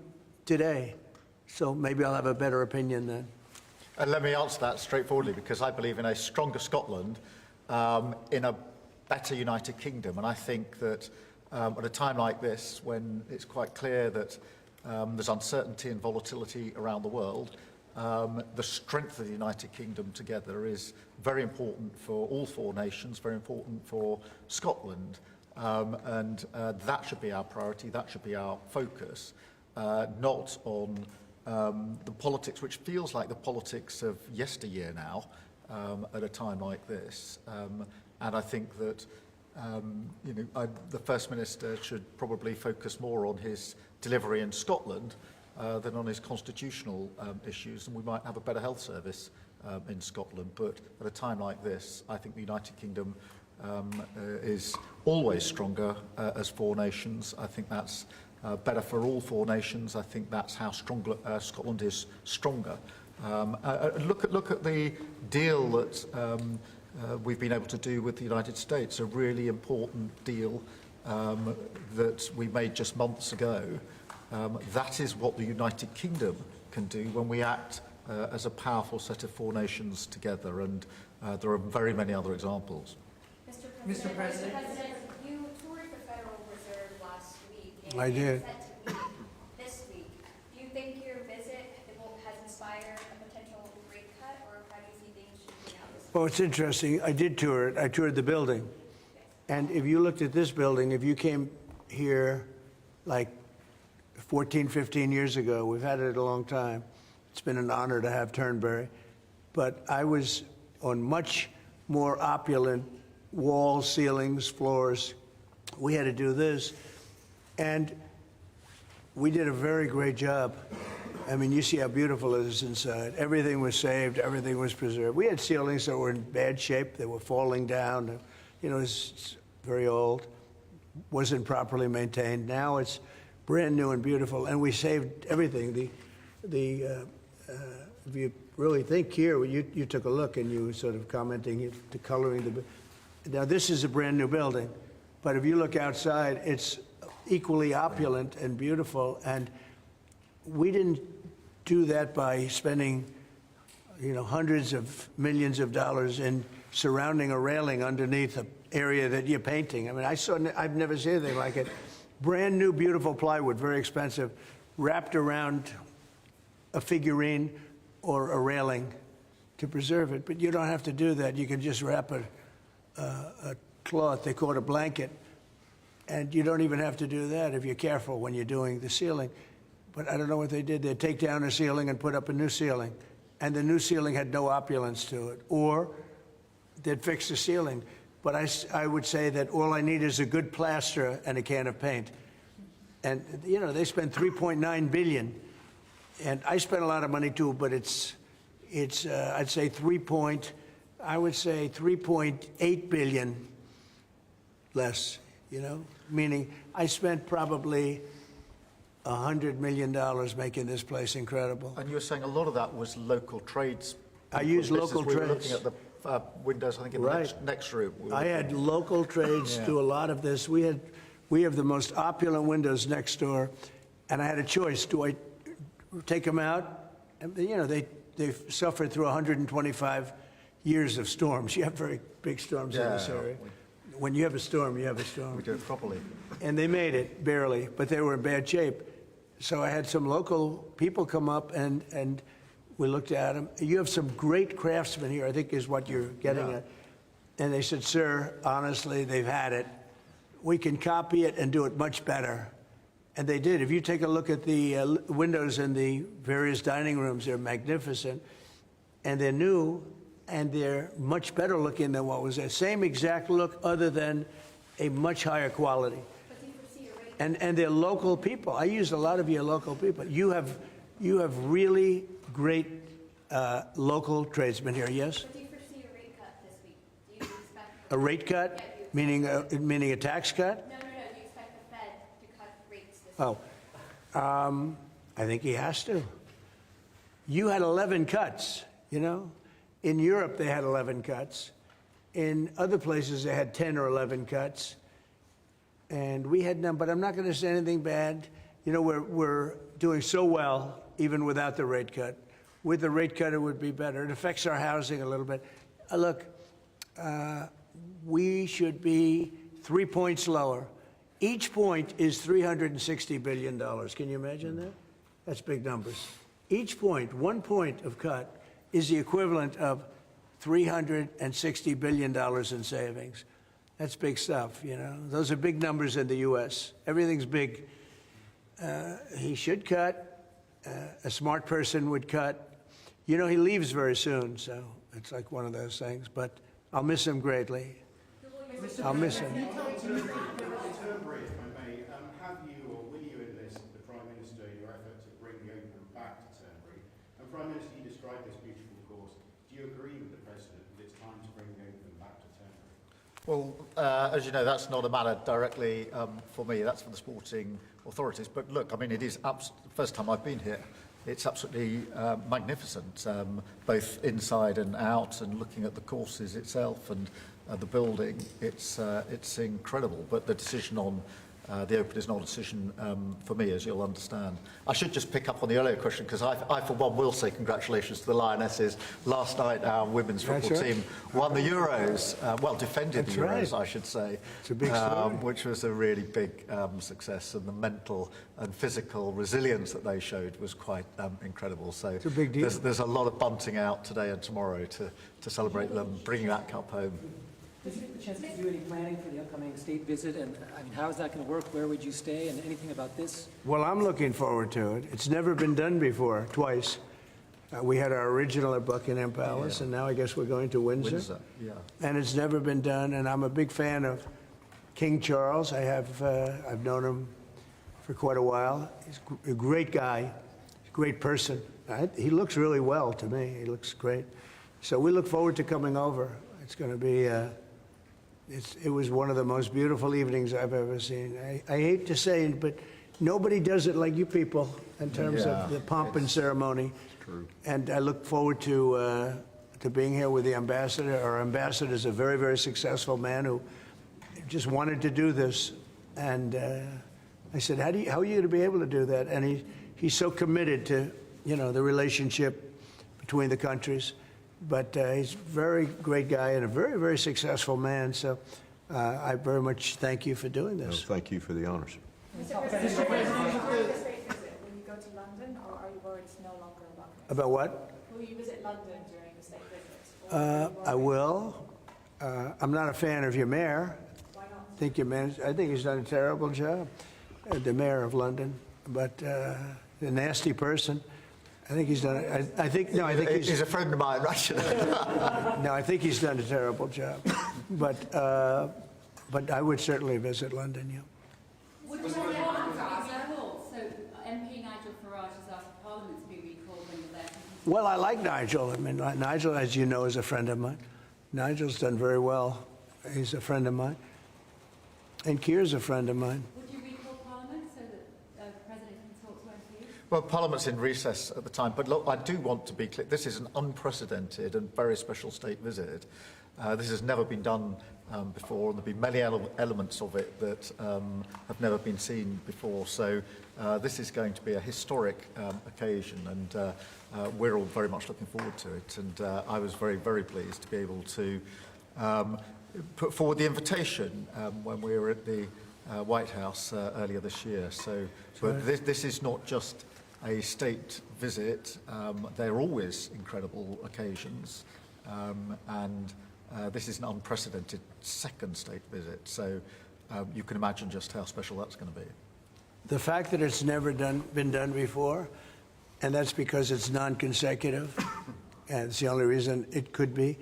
today. So maybe I'll have a better opinion then. And let me answer that straightforwardly, because I believe in a stronger Scotland, in a better United Kingdom. And I think that at a time like this, when it's quite clear that there's uncertainty and volatility around the world, the strength of the United Kingdom together is very important for all four nations, very important for Scotland. And that should be our priority, that should be our focus, not on the politics, which feels like the politics of yesteryear now, at a time like this. And I think that the First Minister should probably focus more on his delivery in Scotland than on his constitutional issues, and we might have a better health service in Scotland. But at a time like this, I think the United Kingdom is always stronger as four nations. I think that's better for all four nations. I think that's how Scotland is stronger. Look at the deal that we've been able to do with the United States, a really important deal that we made just months ago. That is what the United Kingdom can do when we act as a powerful set of four nations together, and there are very many other examples. Mr. President, you toured the Federal Reserve last week. And I did. Set to meet this week. Do you think your visit has inspired a potential rate cut, or how do you see things shaping out this week? Well, it's interesting. I did tour it. I toured the building. And if you looked at this building, if you came here like 14, 15 years ago, we've had it a long time. It's been an honor to have Turnberry. But I was on much more opulent walls, ceilings, floors. We had to do this. And we did a very great job. I mean, you see how beautiful it is inside. Everything was saved. Everything was preserved. We had ceilings that were in bad shape. They were falling down. You know, it's very old. Wasn't properly maintained. Now it's brand new and beautiful. And we saved everything. If you really think here, you took a look and you were sort of commenting the coloring. Now, this is a brand new building. But if you look outside, it's equally opulent and beautiful. And we didn't do that by spending, hundreds of millions of dollars in surrounding a railing underneath an area that you're painting. I mean, I've never seen anything like it. Brand new, beautiful plywood, very expensive, wrapped around a figurine or a railing to preserve it. But you don't have to do that. You can just wrap a cloth, they call it a blanket, and you don't even have to do that if you're careful when you're doing the ceiling. but I don't know what they did. They'd take down a ceiling and put up a new ceiling, and the new ceiling had no opulence to it. Or they'd fix the ceiling. But I would say that all I need is a good plaster and a can of paint. And, you know, they spent $3.9 billion. And I spent a lot of money too, but it's I'd say 3.8 billion less, you know, meaning I spent probably $100 million making this place incredible. And you were saying a lot of that was local trades. I used local We were trades. looking at the windows, I think, in the next room. I had local trades do a lot of this. We have the most opulent windows next door, and I had a choice. Do I take them out? And, you know, they've suffered through 125 years of storms. You have very big storms in this area. When you have a storm, you have a storm. We do it properly. And they made it, barely, but they were in bad shape. So I had some local people come up, and we looked at them. You have some great craftsmen here, I think is what you're getting at. And they said, sir, honestly, they've had it. We can copy it and do it much better. And they did. If you take a look at the windows in the various dining rooms, they're magnificent. And they're new, and they're much better looking than what was there. Same exact look, other than a much higher quality. And they're local people. I used a lot of your local people. You have really great local tradesmen here, yes? But do you foresee a rate cut this week? Do you expect A rate cut? Meaning a tax cut? No. Do you expect the Fed to cut rates this Oh, I think he has to. You had 11 cuts, you know? In Europe, they had 11 cuts. In other places, they had 10 or 11 cuts. And we had none, but I'm not going to say anything bad. You know, we're doing so well, even without the rate cut. With the rate cut, it would be better. It affects our housing a little bit. Look, we should be 3 points lower. Each point is $360 billion. Can you imagine that? That's big numbers. Each point, 1 point of cut, is the equivalent of $360 billion in savings. That's big stuff, you know. Those are big numbers in the U.S. Everything's big. He should cut. A smart person would cut. You know, he leaves very soon, so it's like one of those things. But I'll miss him greatly. I'll miss him. Can you tell us Turnbury, if I may, have you or will you enlist the Prime Minister in your effort to bring the Open back to Turnbury? And Prime Minister, you described this beautiful course. Do you agree with the President that it's time to bring the Open back to Turnbury? Well, as you know, that's not a matter directly for me. That's for the sporting authorities. But look, I mean, it is the first time I've been here. It's absolutely magnificent, both inside and out, and looking at the courses itself and the building. It's incredible. But the decision on the Open is not a decision for me, as you'll understand. I should just pick up on the earlier question, because I, for one, will say congratulations to the Lionesses. Last night, our women's football team won the Euros, defended the Euros, I should say. It's a big story. Which was a really big success, and the mental and physical resilience that they showed was quite incredible. So it's a big deal. There's a lot of bunting out today and tomorrow to celebrate them bringing that cup home. Did you get the chance to do any planning for the upcoming state visit? And I mean, how is that going to work? Where would you stay? And anything about this? Well, I'm looking forward to it. It's never been done before, twice. We had our original at Buckingham Palace, and now I guess we're going to Windsor. And it's never been done, and I'm a big fan of King Charles. I've known him for quite a while. He's a great guy, a great person. He looks really well to me. He looks great. So we look forward to coming over. It's going to be... It was one of the most beautiful evenings I've ever seen. I hate to say it, but nobody does it like you people in terms of the pomp and ceremony. True. And I look forward to being here with the ambassador. Our ambassador is a very, very successful man who just wanted to do this. And I said, how are you going to be able to do that? And he's so committed to, you know, the relationship between the countries. But he's a very great guy and a very, very successful man. So I very much thank you for doing this. No, thank you for the honors. Mr. President, will you go to London, or are you worried it's no longer about it? About what? Will you visit London during the state visit? I will. I'm not a fan of your mayor. Why not? I think he's done a terrible job, the mayor of London. But, a nasty person. I think he's done. I think no. I think He's a friend of mine, right? no. I think he's done a terrible job. But I would certainly visit London. Yeah. Would you like Parliament to be recalled? So MP Nigel Farage has asked Parliament to be recalled when you're there. Well, I like Nigel. I mean, Nigel, as you know, is a friend of mine. Nigel's done very well. He's a friend of mine. And Keir's a friend of mine. Would you recall Parliament so that the President can talk to MPs? Well, Parliament's in recess at the time, but look, I do want to be clear. This is an unprecedented and very special state visit. This has never been done before, and there'll be many elements of it that have never been seen before. So this is going to be a historic occasion, and we're all very much looking forward to it. And I was very, very pleased to be able to put forward the invitation when we were at the White House earlier this year. So, but this is not just a state visit. They're always incredible occasions, and this is an unprecedented second state visit. So you can imagine just how special that's going to be. The fact that it's never been done before, and that's because it's non-consecutive, and it's the only reason it could be,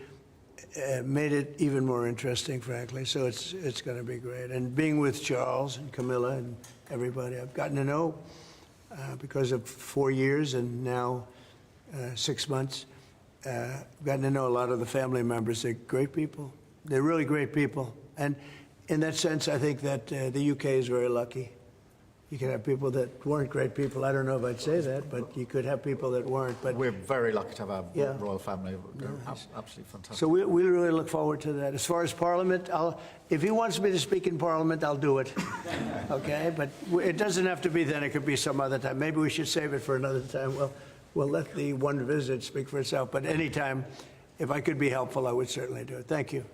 made it even more interesting, frankly. So it's going to be great. And being with Charles and Camilla and everybody, I've gotten to know because of 4 years and now 6 months. I've gotten to know a lot of the family members. They're great people. They're really great people. And in that sense, I think that the UK is very lucky. You could have people that weren't great people. I don't know if I'd say that, but you could have people that weren't. But we're very lucky to have our royal family. They're absolutely fantastic. So we really look forward to that. As far as Parliament, if he wants me to speak in Parliament, I'll do it. Okay? But it doesn't have to be then. It could be some other time. Maybe we should save it for another time. We'll let the one visit speak for itself. But anytime, if I could be helpful, I would certainly do it. Thank you.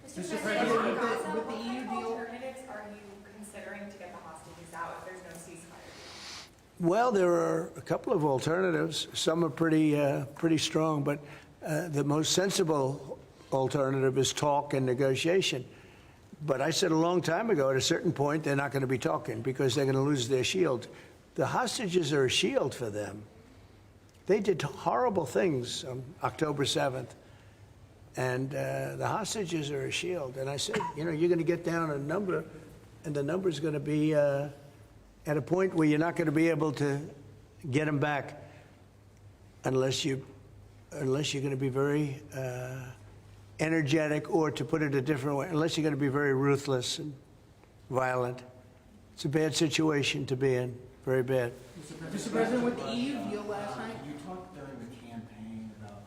Mr. President, with the EU deal, alternatives are you considering to get the hostages out if there's no ceasefire? Well, there are a couple of alternatives. Some are pretty strong, but the most sensible alternative is talk and negotiation. But I said a long time ago, at a certain point, they're not going to be talking because they're going to lose their shield. The hostages are a shield for them. They did horrible things on October 7th, and the hostages are a shield. And I said, you know, you're going to get down a number, and the number's going to be at a point where you're not going to be able to get them back unless you're going to be very energetic, or to put it a different way, unless you're going to be very ruthless and violent. It's a bad situation to be in, very bad. Mr. President, with the EU deal last night, you talked during the campaign about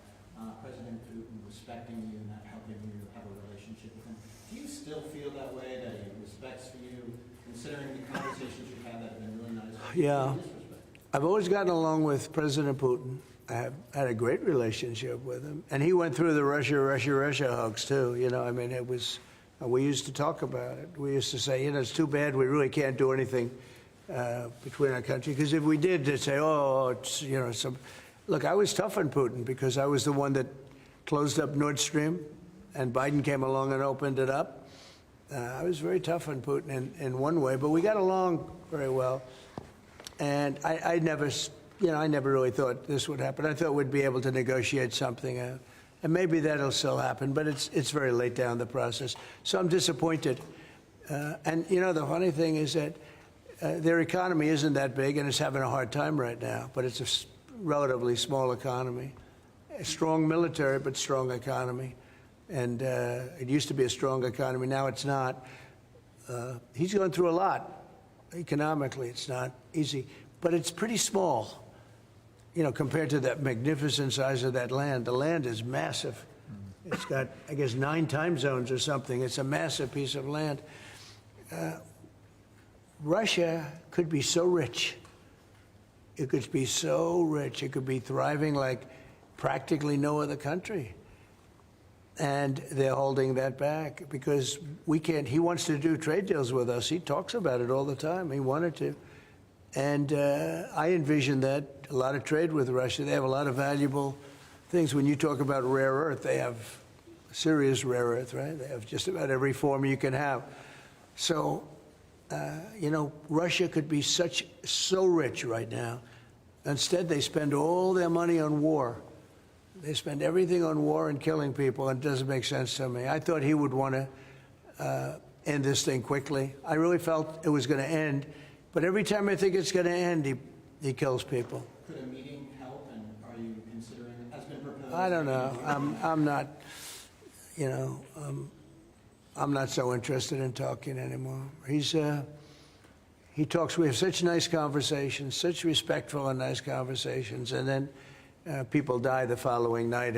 President Putin respecting you and not helping you have a relationship with him. Do you still feel that way, that he respects for you, considering the conversations you've had that have been really nice? Yeah. I've always gotten along with President Putin. I have had a great relationship with him. And he went through the Russia hugs, too. You know, I mean, it was, we used to talk about it. We used to say, you know, it's too bad we really can't do anything between our country. Because if we did, they'd say, oh, it's, you know, some. Look, I was tough on Putin because I was the one that closed up Nord Stream, and Biden came along and opened it up. I was very tough on Putin in one way, but we got along very well. And I never really thought this would happen. I thought we'd be able to negotiate something out. And maybe that'll still happen, but it's very late down the process. So I'm disappointed. And, you know, the funny thing is that their economy isn't that big, and it's having a hard time right now. But it's a relatively small economy. A strong military, but strong economy. And it used to be a strong economy. Now it's not. He's going through a lot. Economically, it's not easy. But it's pretty small. You know, compared to that magnificent size of that land. The land is massive. It's got, I guess, 9 time zones or something. It's a massive piece of land. Russia could be so rich. It could be so rich. It could be thriving like practically no other country. And they're holding that back because we can't. He wants to do trade deals with us. He talks about it all the time. He wanted to. And I envision that a lot of trade with Russia. They have a lot of valuable things. When you talk about rare earth, they have serious rare earth, right? They have just about every form you can have. So, you know, Russia could be so rich right now. Instead, they spend all their money on war. They spend everything on war and killing people, and it doesn't make sense to me. I thought he would want to end this thing quickly. I really felt it was going to end, but every time I think it's going to end, he kills people. Could a meeting help, and are you considering, has been proposed? I don't know. I'm not, you know, I'm not so interested in talking anymore. He talks, we have such nice conversations, such respectful and nice conversations, and then people die the following night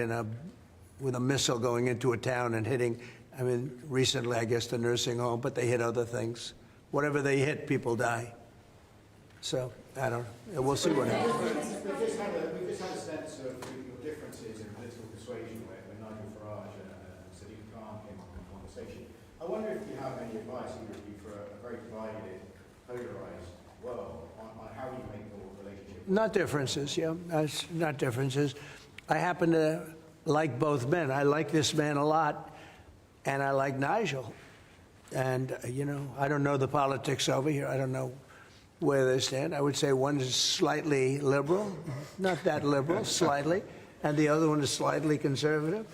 with a missile going into a town and hitting, I mean, recently, I guess, the nursing home, but they hit other things. Whatever they hit, people die. So, I don't know. We'll see what happens. We've just had a sense of your differences in political persuasion when Nigel Farage and Sadiq Khan came up in conversation. I wonder if you have any advice, either of you, for a very divided, polarised world on how you make your relationship. Not differences, yeah. Not differences. I happen to like both men. I like this man a lot, and I like Nigel. And, you know, I don't know the politics over here. I don't know where they stand. I would say one is slightly liberal, not that liberal, slightly, and the other one is slightly conservative.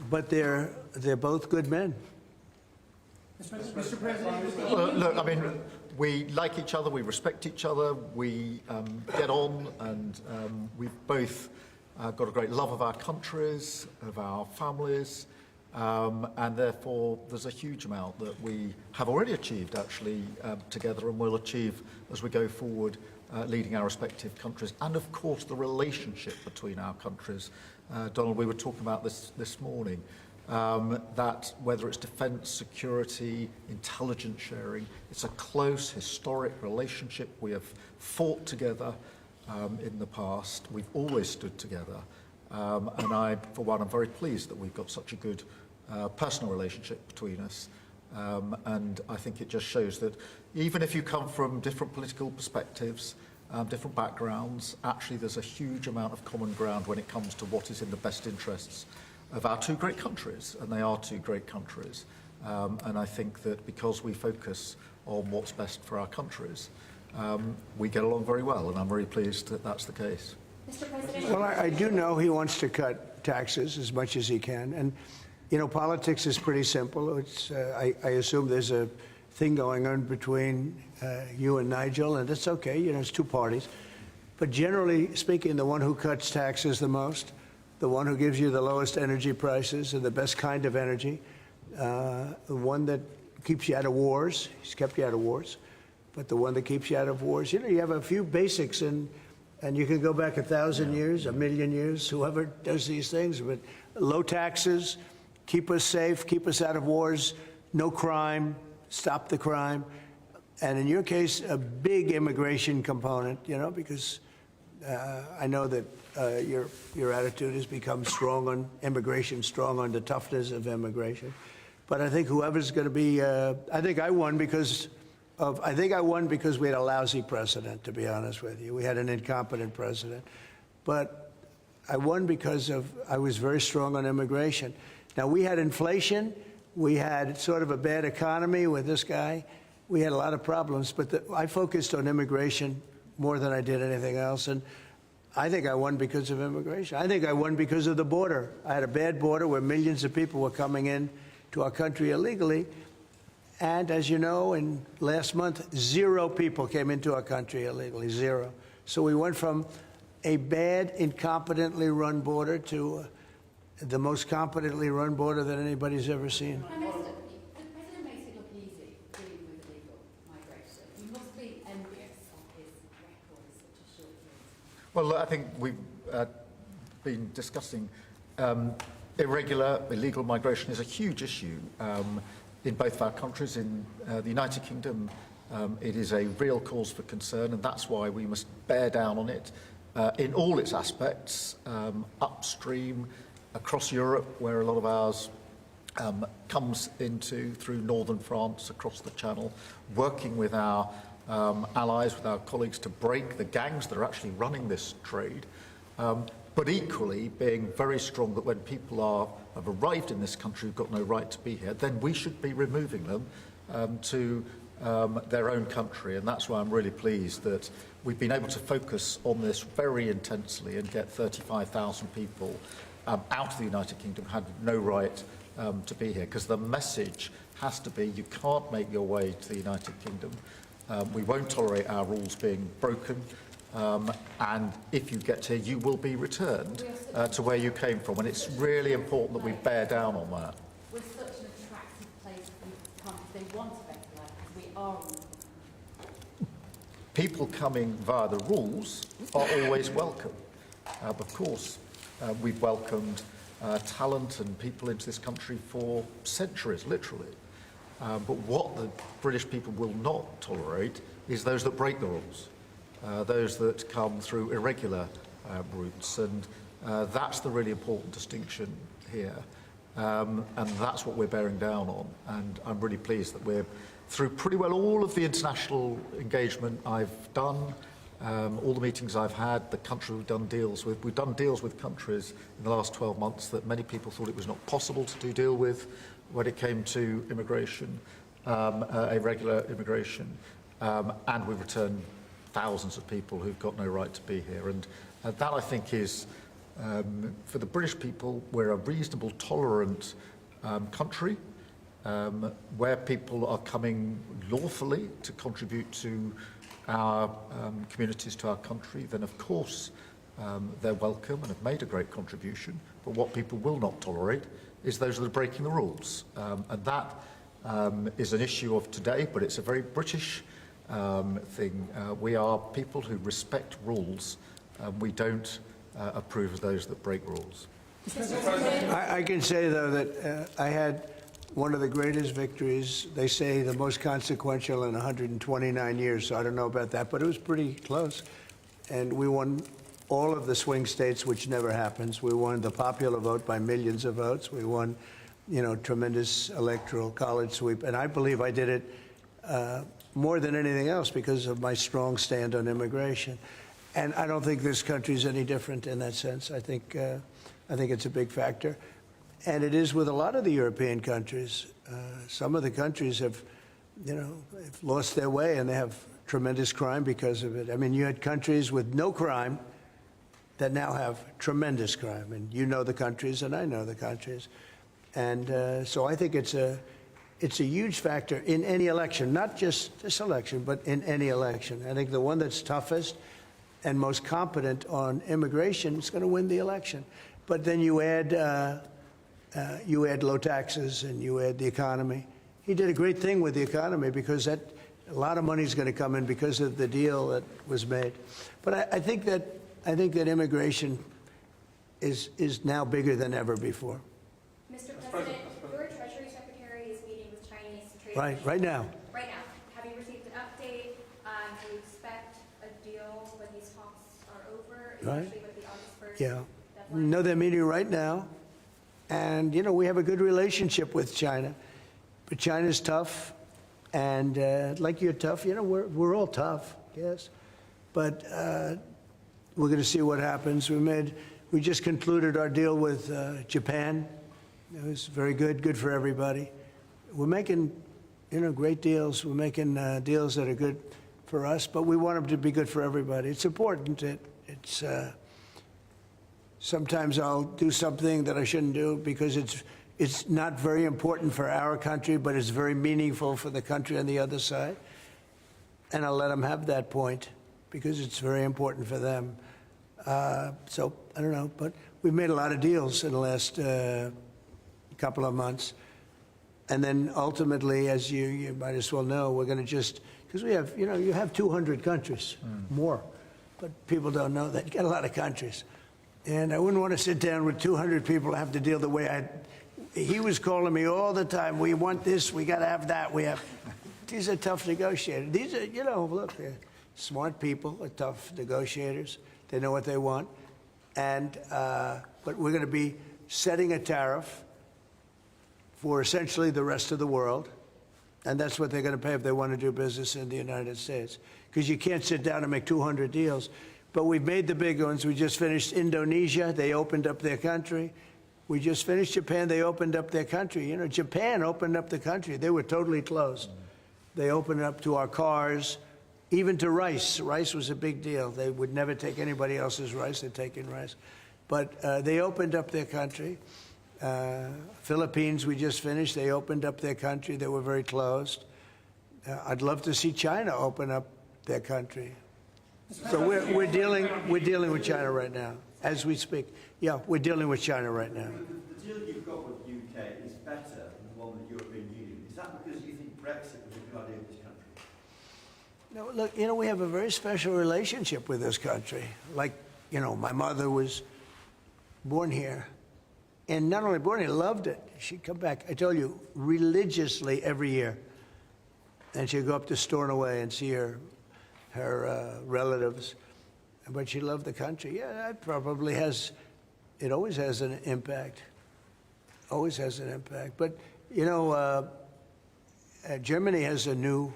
But they're both good men. Mr. President, Well, look, I mean, we like each other, we respect each other, we get on, and we've both got a great love of our countries, of our families, and therefore there's a huge amount that we have already achieved, actually, together, and will achieve as we go forward, leading our respective countries, and of course the relationship between our countries. Donald, we were talking about this morning. That whether it's defence, security, intelligence sharing, it's a close historic relationship. We have fought together in the past. We've always stood together. And I, for one, am very pleased that we've got such a good personal relationship between us. And I think it just shows that even if you come from different political perspectives, different backgrounds, actually there's a huge amount of common ground when it comes to what is in the best interests of our two great countries, and they are two great countries. And I think that because we focus on what's best for our countries, we get along very well, and I'm very pleased that that's the case. Mr. President. Well, I do know he wants to cut taxes as much as he can. And, you know, politics is pretty simple. It's, I assume there's a thing going on between you and Nigel, and it's okay, you know, it's two parties. But generally speaking, the one who cuts taxes the most, the one who gives you the lowest energy prices and the best kind of energy, the one that keeps you out of wars, he's kept you out of wars, but the one that keeps you out of wars, you know, you have a few basics, and you can go back 1,000 years, 1,000,000 years, whoever does these things, but low taxes, keep us safe, keep us out of wars, no crime, stop the crime, and in your case, a big immigration component, you know, because I know that your attitude has become strong on immigration, strong on the toughness of immigration. But I think whoever's going to be, I think I won because we had a lousy president, to be honest with you. We had an incompetent president. But I won because I was very strong on immigration. Now, we had inflation. We had sort of a bad economy with this guy. We had a lot of problems. But I focused on immigration more than I did anything else. And I think I won because of immigration. I think I won because of the border. I had a bad border where millions of people were coming in to our country illegally. And as you know, in last month, 0 people came into our country illegally, 0. So we went from a bad, incompetently run border to the most competently run border that anybody's ever seen. Prime Minister, the President makes it look easy dealing with illegal migration. You must be envious of his record in such a short period. Well, I think we've been discussing illegal migration is a huge issue in both of our countries. In the United Kingdom, it is a real cause for concern, and that's why we must bear down on it in all its aspects, upstream, across Europe, where a lot of ours comes into through northern France, across the Channel, working with our allies, with our colleagues to break the gangs that are actually running this trade, but equally being very strong that when people have arrived in this country who've got no right to be here, then we should be removing them to their own country, and that's why I'm really pleased that we've been able to focus on this very intensely and get 35,000 people out of the United Kingdom who had no right to be here, because the message has to be you can't make your way to the United Kingdom. We won't tolerate our rules being broken, and if you get here, you will be returned to where you came from, and it's really important that we bear down on that. We're such an attractive place for people to come if they want a better life, because we are. People coming via the rules are always welcome. Of course, we've welcomed talent and people into this country for centuries, literally. But what the British people will not tolerate is those that break the rules, those that come through irregular routes, and that's the really important distinction here. And that's what we're bearing down on, and I'm really pleased that we're through pretty well all of the international engagement I've done, all the meetings I've had, the country we've done deals with. We've done deals with countries in the last 12 months that many people thought it was not possible to deal with when it came to immigration, irregular immigration, and we've returned thousands of people who've got no right to be here. And that, I think, is, for the British people, we're a reasonable, tolerant country, where people are coming lawfully to contribute to our communities, to our country, then of course they're welcome and have made a great contribution. But what people will not tolerate is those that are breaking the rules. And that is an issue of today, but it's a very British thing. We are people who respect rules. We don't approve of those that break rules. I can say, though, that I had one of the greatest victories, they say the most consequential in 129 years, so I don't know about that, but it was pretty close. And we won all of the swing states, which never happens. We won the popular vote by millions of votes. We won, tremendous electoral college sweep. And I believe I did it more than anything else because of my strong stand on immigration. And I don't think this country is any different in that sense. I think it's a big factor. And it is with a lot of the European countries. Some of the countries have lost their way, and they have tremendous crime because of it. I mean, you had countries with no crime that now have tremendous crime. And you know the countries, and I know the countries. And so I think it's a huge factor in any election, not just this election, but in any election. I think the one that's toughest and most competent on immigration is going to win the election. But then you add low taxes and you add the economy. He did a great thing with the economy because a lot of money is going to come in because of the deal that was made. But I think that immigration is now bigger than ever before. Mr. President, your Treasury Secretary is meeting with Chinese trade Right now. Right now. Have you received an update? Do you expect a deal when these talks are over, especially with the August 1st deadline? No, they're meeting right now. And, we have a good relationship with China. But China's tough. And like you're tough, we're all tough, yes. But we're going to see what happens. We just concluded our deal with Japan. It was very good for everybody. We're making, great deals. We're making deals that are good for us, but we want them to be good for everybody. It's important. It's sometimes I'll do something that I shouldn't do because it's not very important for our country, but it's very meaningful for the country on the other side. And I'll let them have that point because it's very important for them. So I don't know, but we've made a lot of deals in the last couple of months. And then ultimately, as you might as well know, we're going to just, because we have, you have 200 countries, more, but people don't know that. You got a lot of countries. And I wouldn't want to sit down with 200 people and have to deal the way he was calling me all the time. We want this, we got to have that. These are tough negotiators. These are, look, they're smart people, are tough negotiators. They know what they want. And, but we're going to be setting a tariff for essentially the rest of the world. And that's what they're going to pay if they want to do business in the United States. Because you can't sit down and make 200 deals. But we've made the big ones. We just finished Indonesia. They opened up their country. We just finished Japan. They opened up their country. Japan opened up the country. They were totally closed. They opened it up to our cars, even to rice. Rice was a big deal. They would never take anybody else's rice. They'd take in rice. But they opened up their country. Philippines, we just finished. They opened up their country. They were very closed. I'd love to see China open up their country. So we're dealing with China right now, as we speak. Yeah, we're dealing with China right now. The deal you've got with the UK is better than the one with the European Union. Is that because you think Brexit was a good idea for this country? No, look, we have a very special relationship with this country. Like, my mother was born here. And not only born here, loved it. She'd come back, I told you, religiously every year. And she'd go up to Stornoway and see her relatives. But she loved the country. Yeah, that probably it always has an impact. Always has an impact. But, Germany has a new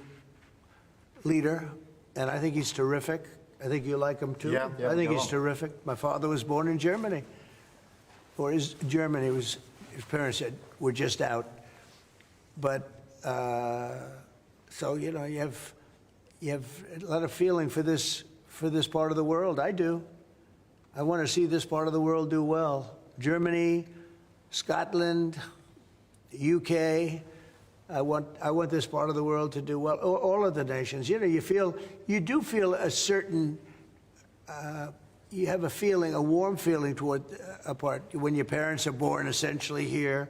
leader, and I think he's terrific. I think you like him too. Yeah, I think he's terrific. My father was born in Germany. Or his parents were just out. But, so, you have a lot of feeling for this part of the world. I do. I want to see this part of the world do well. Germany, Scotland, UK. I want this part of the world to do well. All of the nations. You do feel a certain. You have a warm feeling toward a part when your parents are born essentially here,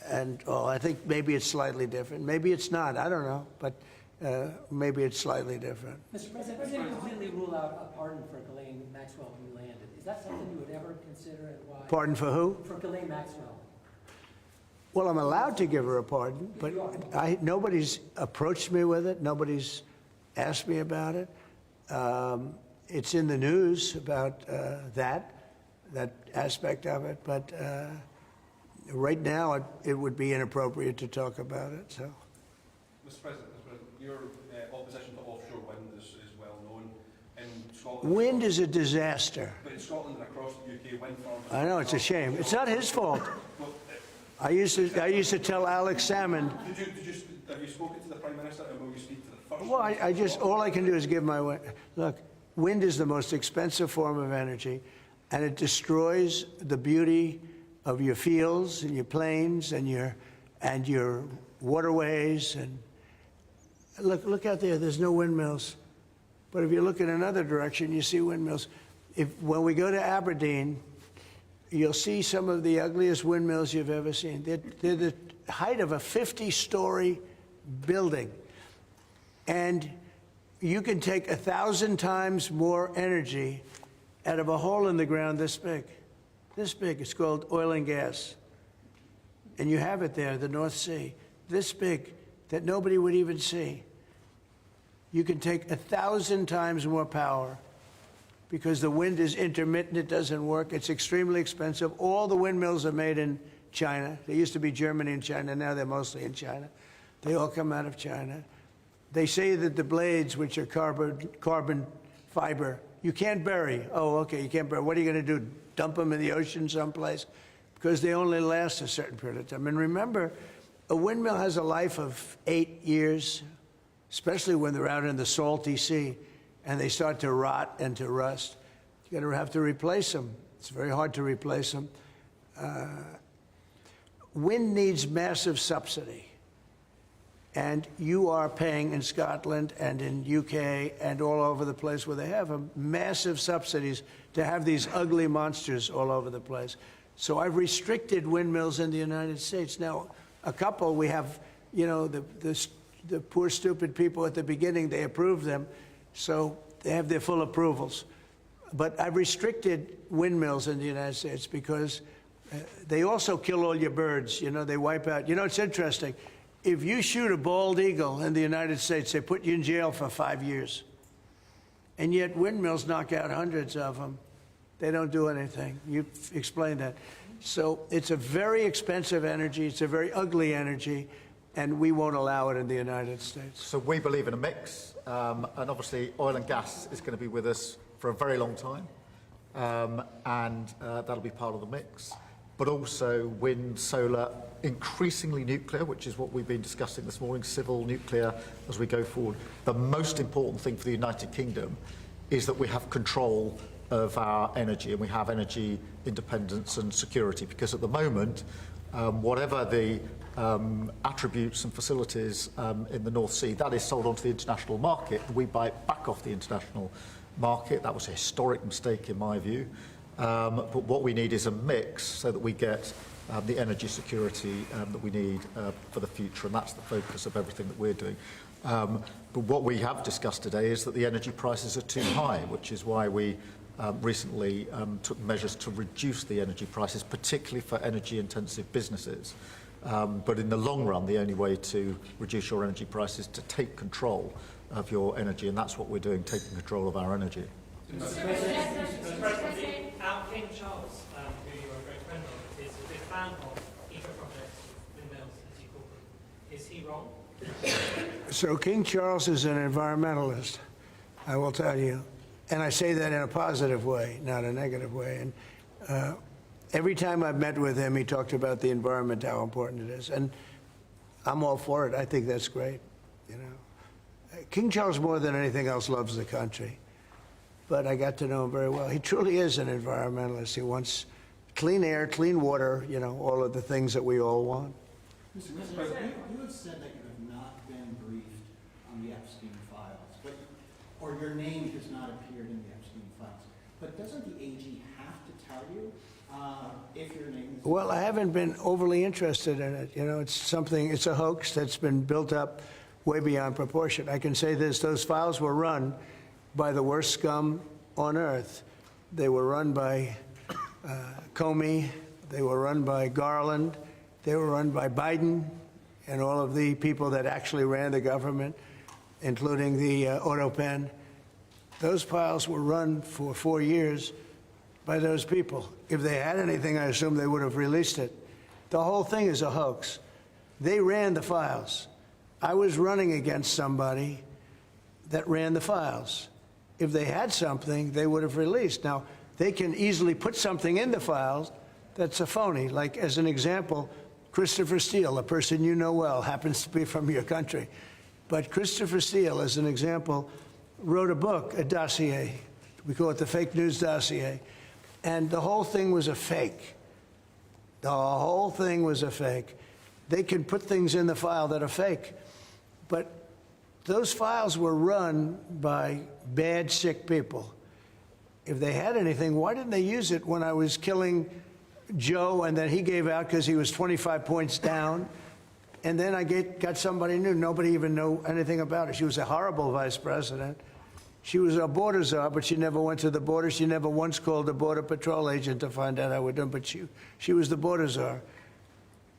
and I think maybe it's slightly different.Maybe it's not. I don't know, but maybe it's slightly different. Mr. President, we didn't completely rule out a pardon for Ghislaine Maxwell who landed. Is that something you would ever consider, and why? Pardon for who? For Ghislaine Maxwell. Well, I'm allowed to give her a pardon, but nobody's approached me with it. Nobody's asked me about it. It's in the news about that aspect of it, but right now it would be inappropriate to talk about it. So, Mr. President, your opposition to offshore wind is well known in Scotland. Wind is a disaster. But in Scotland and across the UK, wind farms. I know, it's a shame. It's not his fault. I used to tell Alex Salmond. Have you spoken to the Prime Minister, and will you speak to the First? Well, all I can do is give my look. Wind is the most expensive form of energy, and it destroys the beauty of your fields and your plains and your waterways. And look out there. There's no windmills, but if you look in another direction, you see windmills. When we go to Aberdeen, you'll see some of the ugliest windmills you've ever seen. They're the height of a 50-story building, and you can take 1,000 times more energy out of a hole in the ground this big. This big. It's called oil and gas. And you have it there, the North Sea. This big, that nobody would even see. You can take 1,000 times more power because the wind is intermittent. It doesn't work. It's extremely expensive. All the windmills are made in China. They used to be Germany and China. Now they're mostly in China. They all come out of China. They say that the blades, which are carbon fiber, you can't bury. Oh, okay, you can't bury. What are you going to do, dump them in the ocean someplace? Because they only last a certain period of time. And remember, a windmill has a life of 8 years, especially when they're out in the salty sea, and they start to rot and to rust. You're going to have to replace them. It's very hard to replace them. Wind needs massive subsidy. And you are paying in Scotland and in UK and all over the place where they have massive subsidies to have these ugly monsters all over the place. So I've restricted windmills in the United States. Now, a couple we have, the poor stupid people at the beginning, they approved them, so they have their full approvals. But I've restricted windmills in the United States because they also kill all your birds. They wipe out. It's interesting. If you shoot a bald eagle in the United States, they put you in jail for 5 years. And yet windmills knock out hundreds of them. They don't do anything. You explained that. So it's a very expensive energy. It's a very ugly energy. And we won't allow it in the United States. So we believe in a mix. And obviously oil and gas is going to be with us for a very long time. And that'll be part of the mix. but also wind, solar, increasingly nuclear, which is what we've been discussing this morning, civil nuclear as we go forward. The most important thing for the United Kingdom is that we have control of our energy, and we have energy independence and security, because at the moment, whatever the attributes and facilities in the North Sea, that is sold onto the international market. We buy it back off the international market. That was a historic mistake in my view. But what we need is a mix so that we get the energy security that we need for the future, and that's the focus of everything that we're doing. But what we have discussed today is that the energy prices are too high, which is why we recently took measures to reduce the energy prices, particularly for energy-intensive businesses. But in the long run, the only way to reduce your energy prices is to take control of your energy, and that's what we're doing, taking control of our energy. Mr. President, our King Charles, who you are a great friend of, is a big fan of eco-projects, windmills, as you call them. Is he wrong? So King Charles is an environmentalist, I will tell you. And I say that in a positive way, not a negative way. And every time I've met with him, he talked about the environment, how important it is. And I'm all for it. I think that's great, you know. King Charles, more than anything else, loves the country. But I got to know him very well. He truly is an environmentalist. He wants clean air, clean water, you know, all of the things that we all want. Mr. President, you have said that you have not been briefed on the Epstein files, or your name has not appeared in the Epstein files. But doesn't the AG have to tell you if your name is... Well, I haven't been overly interested in it. You know, it's a hoax that's been built up way beyond proportion. I can say this, those files were run by the worst scum on earth. They were run by Comey, they were run by Garland, they were run by Biden and all of the people that actually ran the government, including the auto pen. Those files were run for 4 years by those people. If they had anything, I assume they would have released it. The whole thing is a hoax. They ran the files. I was running against somebody that ran the files. If they had something, they would have released. Now, they can easily put something in the files that's a phony. Like, as an example, Christopher Steele, a person you know well, happens to be from your country. But Christopher Steele, as an example, wrote a book, a dossier. We call it the fake news dossier. And the whole thing was a fake. The whole thing was a fake. They can put things in the file that are fake. But those files were run by bad, sick people. If they had anything, why didn't they use it when I was killing Joe and then he gave out because he was 25 points down? And then I got somebody new. Nobody even knew anything about it. She was a horrible vice president. She was a border czar, but she never went to the border. She never once called a border patrol agent to find out how we're doing, but she was the border czar.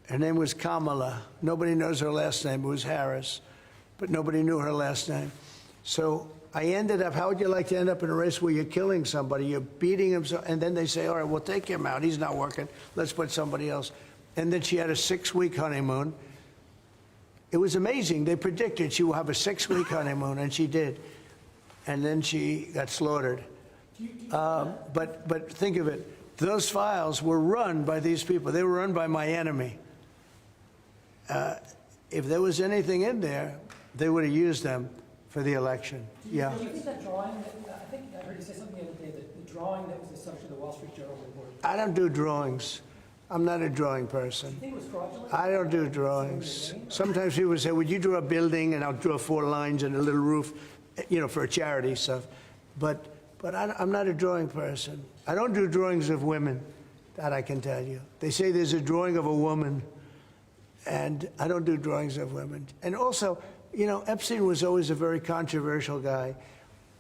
Her name was Kamala. Nobody knows her last name. It was Harris, but nobody knew her last name. So I ended up, how would you like to end up in a race where you're killing somebody, you're beating him, and then they say, all right, we'll take him out. He's not working. Let's put somebody else. And then she had a 6-week honeymoon. It was amazing. They predicted she will have a 6-week honeymoon, and she did. And then she got slaughtered. But think of it. Those files were run by these people. They were run by my enemy. If there was anything in there, they would have used them for the election. Yeah. Do you think that drawing, I think I heard you say something the other day, that the drawing that was the subject of the Wall Street Journal report. I don't do drawings. I'm not a drawing person. Do you think it was fraudulent? I don't do drawings. Sometimes people say, would you draw a building? And I'll draw 4 lines and a little roof, you know, for a charity stuff. But I'm not a drawing person. I don't do drawings of women, that I can tell you. They say there's a drawing of a woman, and I don't do drawings of women. And also, you know, Epstein was always a very controversial guy.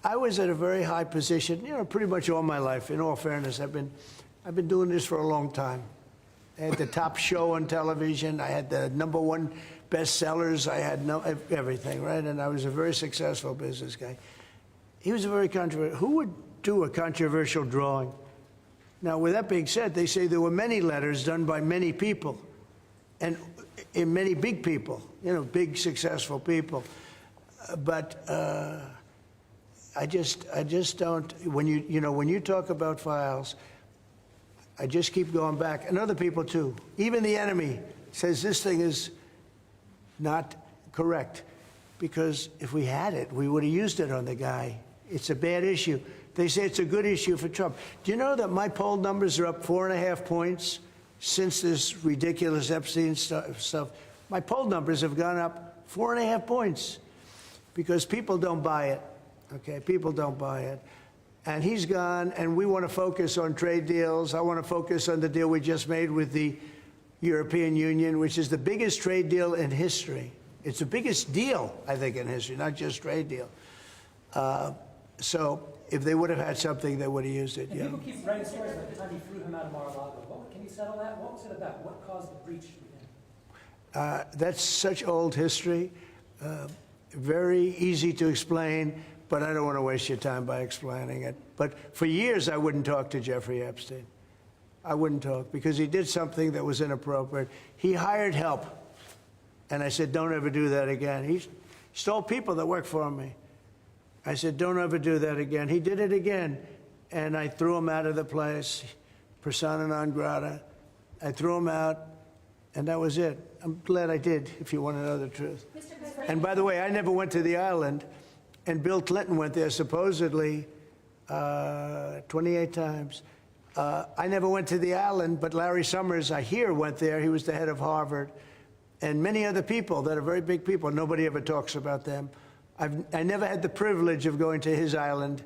I was at a very high position, you know, pretty much all my life. In all fairness, I've been doing this for a long time. I had the top show on television. I had the #1 bestsellers. I had everything, right? And I was a very successful business guy. He was a very controversial. Who would do a controversial drawing? Now, with that being said, they say there were many letters done by many people, and in many big people, you know, big successful people. But I just don't. When you talk about files, I just keep going back, and other people too. Even the enemy says this thing is not correct, because if we had it, we would have used it on the guy. It's a bad issue. They say it's a good issue for Trump. Do you know that my poll numbers are up 4.5 points since this ridiculous Epstein stuff? My poll numbers have gone up 4.5 points because people don't buy it. Okay, people don't buy it. And he's gone, and we want to focus on trade deals. I want to focus on the deal we just made with the European Union, which is the biggest trade deal in history. It's the biggest deal, I think, in history, not just trade deal. So if they would have had something, they would have used it. And Yeah. people keep writing stories like the time he threw him out of Mar-a-Lago. Can you settle that? What was it about? What caused the breach with him? That's such old history, very easy to explain, but I don't want to waste your time by explaining it. But for years, I wouldn't talk to Jeffrey Epstein. I wouldn't talk because he did something that was inappropriate. He hired help, and I said, don't ever do that again. He stole people that worked for me. I said, don't ever do that again. He did it again, and I threw him out of the place, persona non grata. I threw him out, and that was it. I'm glad I did, if you want to know the truth. And by the way, I never went to the island, and Bill Clinton went there supposedly 28 times. I never went to the island, but Larry Summers, I hear, went there. He was the head of Harvard. And many other people that are very big people. Nobody ever talks about them. I never had the privilege of going to his island.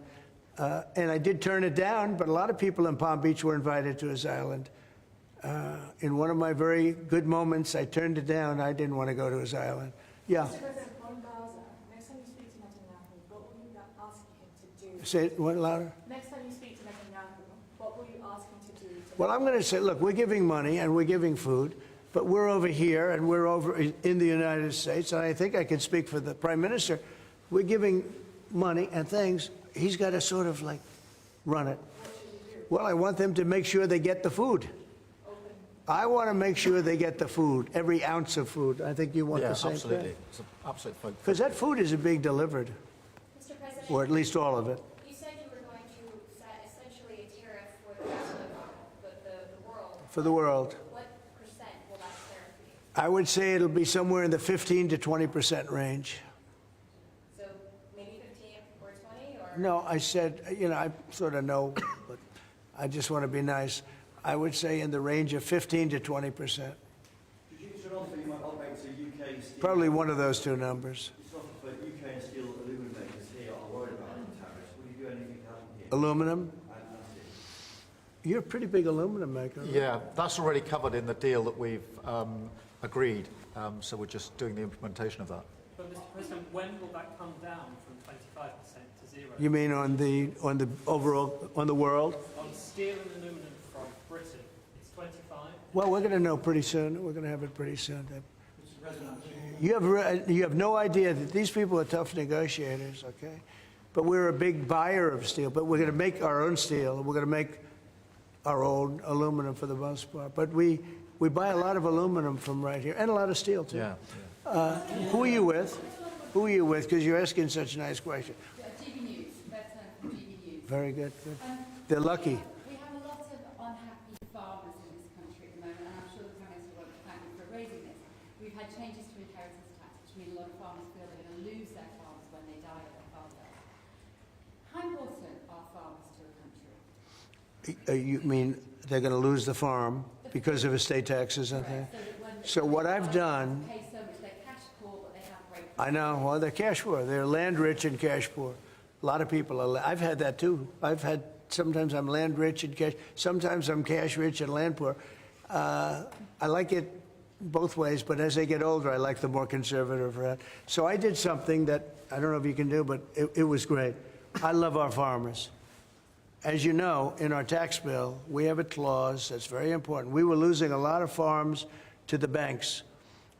And I did turn it down, but a lot of people in Palm Beach were invited to his island. In one of my very good moments, I turned it down. I didn't want to go to his island. Yeah. Mr. President, on Gaza, next time you speak to Netanyahu, what will you ask him to do? Say it one louder. Next time you speak to Netanyahu, what will you ask him to do? Well, I'm going to say, look, we're giving money and we're giving food, but we're over here and we're over in the United States, and I think I can speak for the Prime Minister. We're giving money and things. He's got to sort of like run it. Well, I want them to make sure they get the food. I want to make sure they get the food, every ounce of food. I think you want the same absolutely. thing. It's an absolute focus. Because that food isn't being delivered, Mr. President, or at least all of it. you said you were going to set essentially a tariff for the rest of the world. For the world. What percent will that tariff be? I would say it'll be somewhere in the 15 to 20% range. So maybe 15 or 20 or? No, I said, I sort of know, but I just want to be nice. I would say in the range of 15 to 20%. Could you offer you might operate to UK steel? Probably one of those two numbers. It's offered for UK and steel aluminum makers here are worried about the tariffs. Will you do anything to help them here? Aluminum? And that's it. You're a pretty big aluminum maker. Right? Yeah, that's already covered in the deal that we've agreed. So we're just doing the implementation of that. But Mr. President, when will that come down from 25% to 0? You mean on the overall, on the world? On steel and aluminum from Britain, it's 25. Well, we're going to know pretty soon. We're going to have it pretty soon. Mr. President, You have no idea that these people are tough negotiators, okay? But we're a big buyer of steel. But we're going to make our own steel. We're going to make our own aluminum for the most part. But we buy a lot of aluminum from right here, and a lot of steel too. Yeah. Who are you with? Who are you with? Because you're asking such a nice question. GB News, better from GB News. Very good. Good. They're lucky. We have a lot of unhappy farmers in this country at the moment, and I'm sure the Prime Minister won't thank me for raising this. We've had changes to inheritance tax, which mean a lot of farmers feel they're going to lose their farms when they die or their farm dies. How important are farmers to a country? You mean they're going to lose the farm because of estate taxes and things? So what I've done, Pay so much, they're cash poor, but they have great. I know, well, they're cash poor. They're land rich and cash poor. A lot of people are, I've had that too. Sometimes I'm land rich and cash, sometimes I'm cash rich and land poor. I like it both ways, but as they get older, I like the more conservative route. So I did something that I don't know if you can do, but it was great. I love our farmers. As you know, in our tax bill, we have a clause that's very important. We were losing a lot of farms to the banks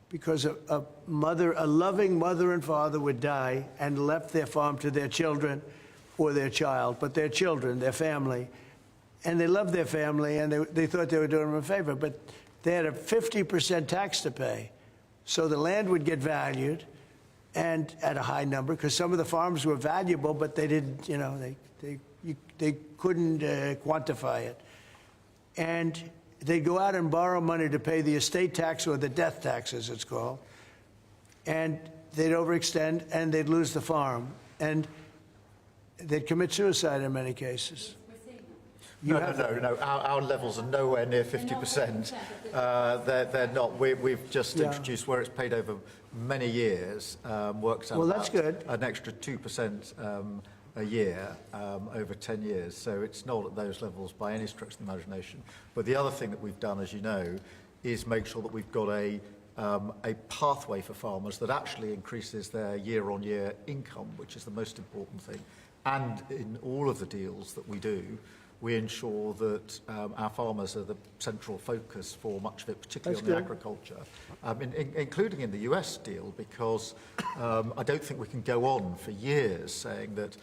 because a loving mother and father would die and left their farm to their children or their child, but their children, their family. And they loved their family, and they thought they were doing them a favor, but they had a 50% tax to pay. So the land would get valued, and at a high number, because some of the farms were valuable, but they didn't, they couldn't quantify it. and they'd go out and borrow money to pay the estate tax or the death tax, as it's called, and they'd overextend and they'd lose the farm, and they'd commit suicide in many cases. No. Our levels are nowhere near 50%. They're not. We've just introduced where it's paid over many years. Works out. Well, that's good. An extra 2% a year over 10 years. So it's not at those levels by any stretch of the imagination. But the other thing that we've done, as you know, is make sure that we've got a pathway for farmers that actually increases their year-on-year income, which is the most important thing. And in all of the deals that we do, we ensure that our farmers are the central focus for much of it, particularly on the agriculture, including in the US deal, because I don't think we can go on for years saying that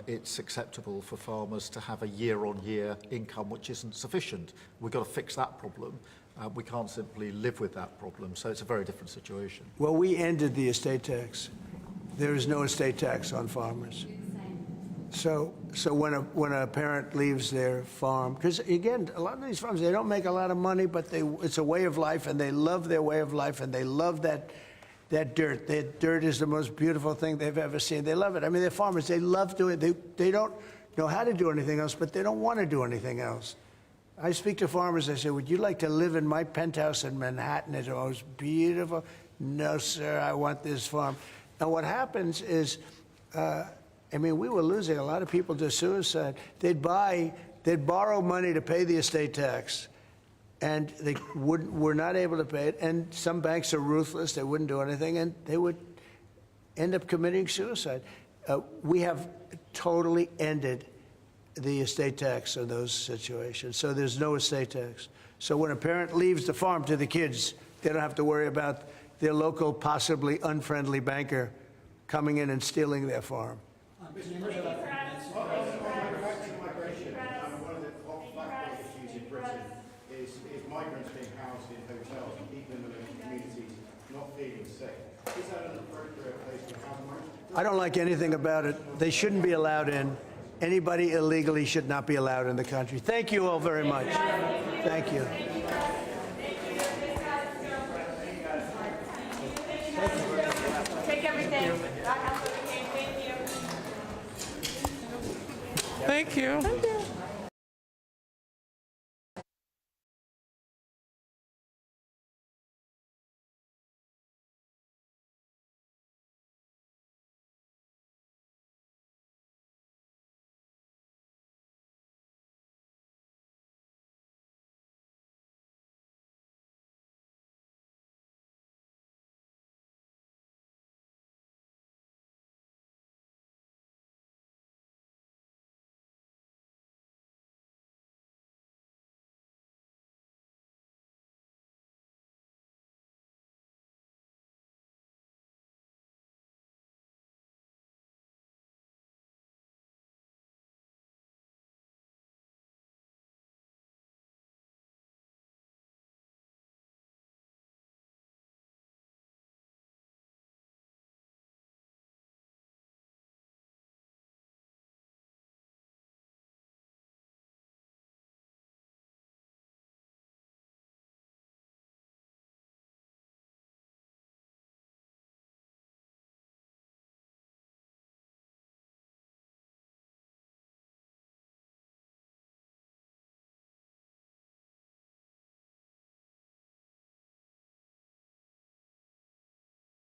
it's acceptable for farmers to have a year-on-year income which isn't sufficient. We've got to fix that problem. We can't simply live with that problem, so it's a very different situation. Well, we ended the estate tax. There is no estate tax on farmers. So when a parent leaves their farm, because again, a lot of these farms, they don't make a lot of money, but it's a way of life, and they love their way of life, and they love that dirt. That dirt is the most beautiful thing they've ever seen. They love it. I mean, they're farmers. They love doing it. They don't know how to do anything else, but they don't want to do anything else. I speak to farmers. I say, would you like to live in my penthouse in Manhattan? It's the most beautiful. No, sir, I want this farm. And what happens is, we were losing a lot of people to suicide. They'd borrow money to pay the estate tax, and they were not able to pay it. And some banks are ruthless; they wouldn't do anything, and they would end up committing suicide. We have totally ended the estate tax in those situations, so there's no estate tax. So when a parent leaves the farm to the kids, they don't have to worry about their local, possibly unfriendly banker coming in and stealing their farm. Migration, one of the hot flashpoint issues in Britain is migrants being housed in hotels and people in the local communities not feeling safe. Is that an appropriate place to house migrants? I don't like anything about it. They shouldn't be allowed in. Anybody illegally should not be allowed in the country. Thank you all very much. Thank you. Take everything. Thank you.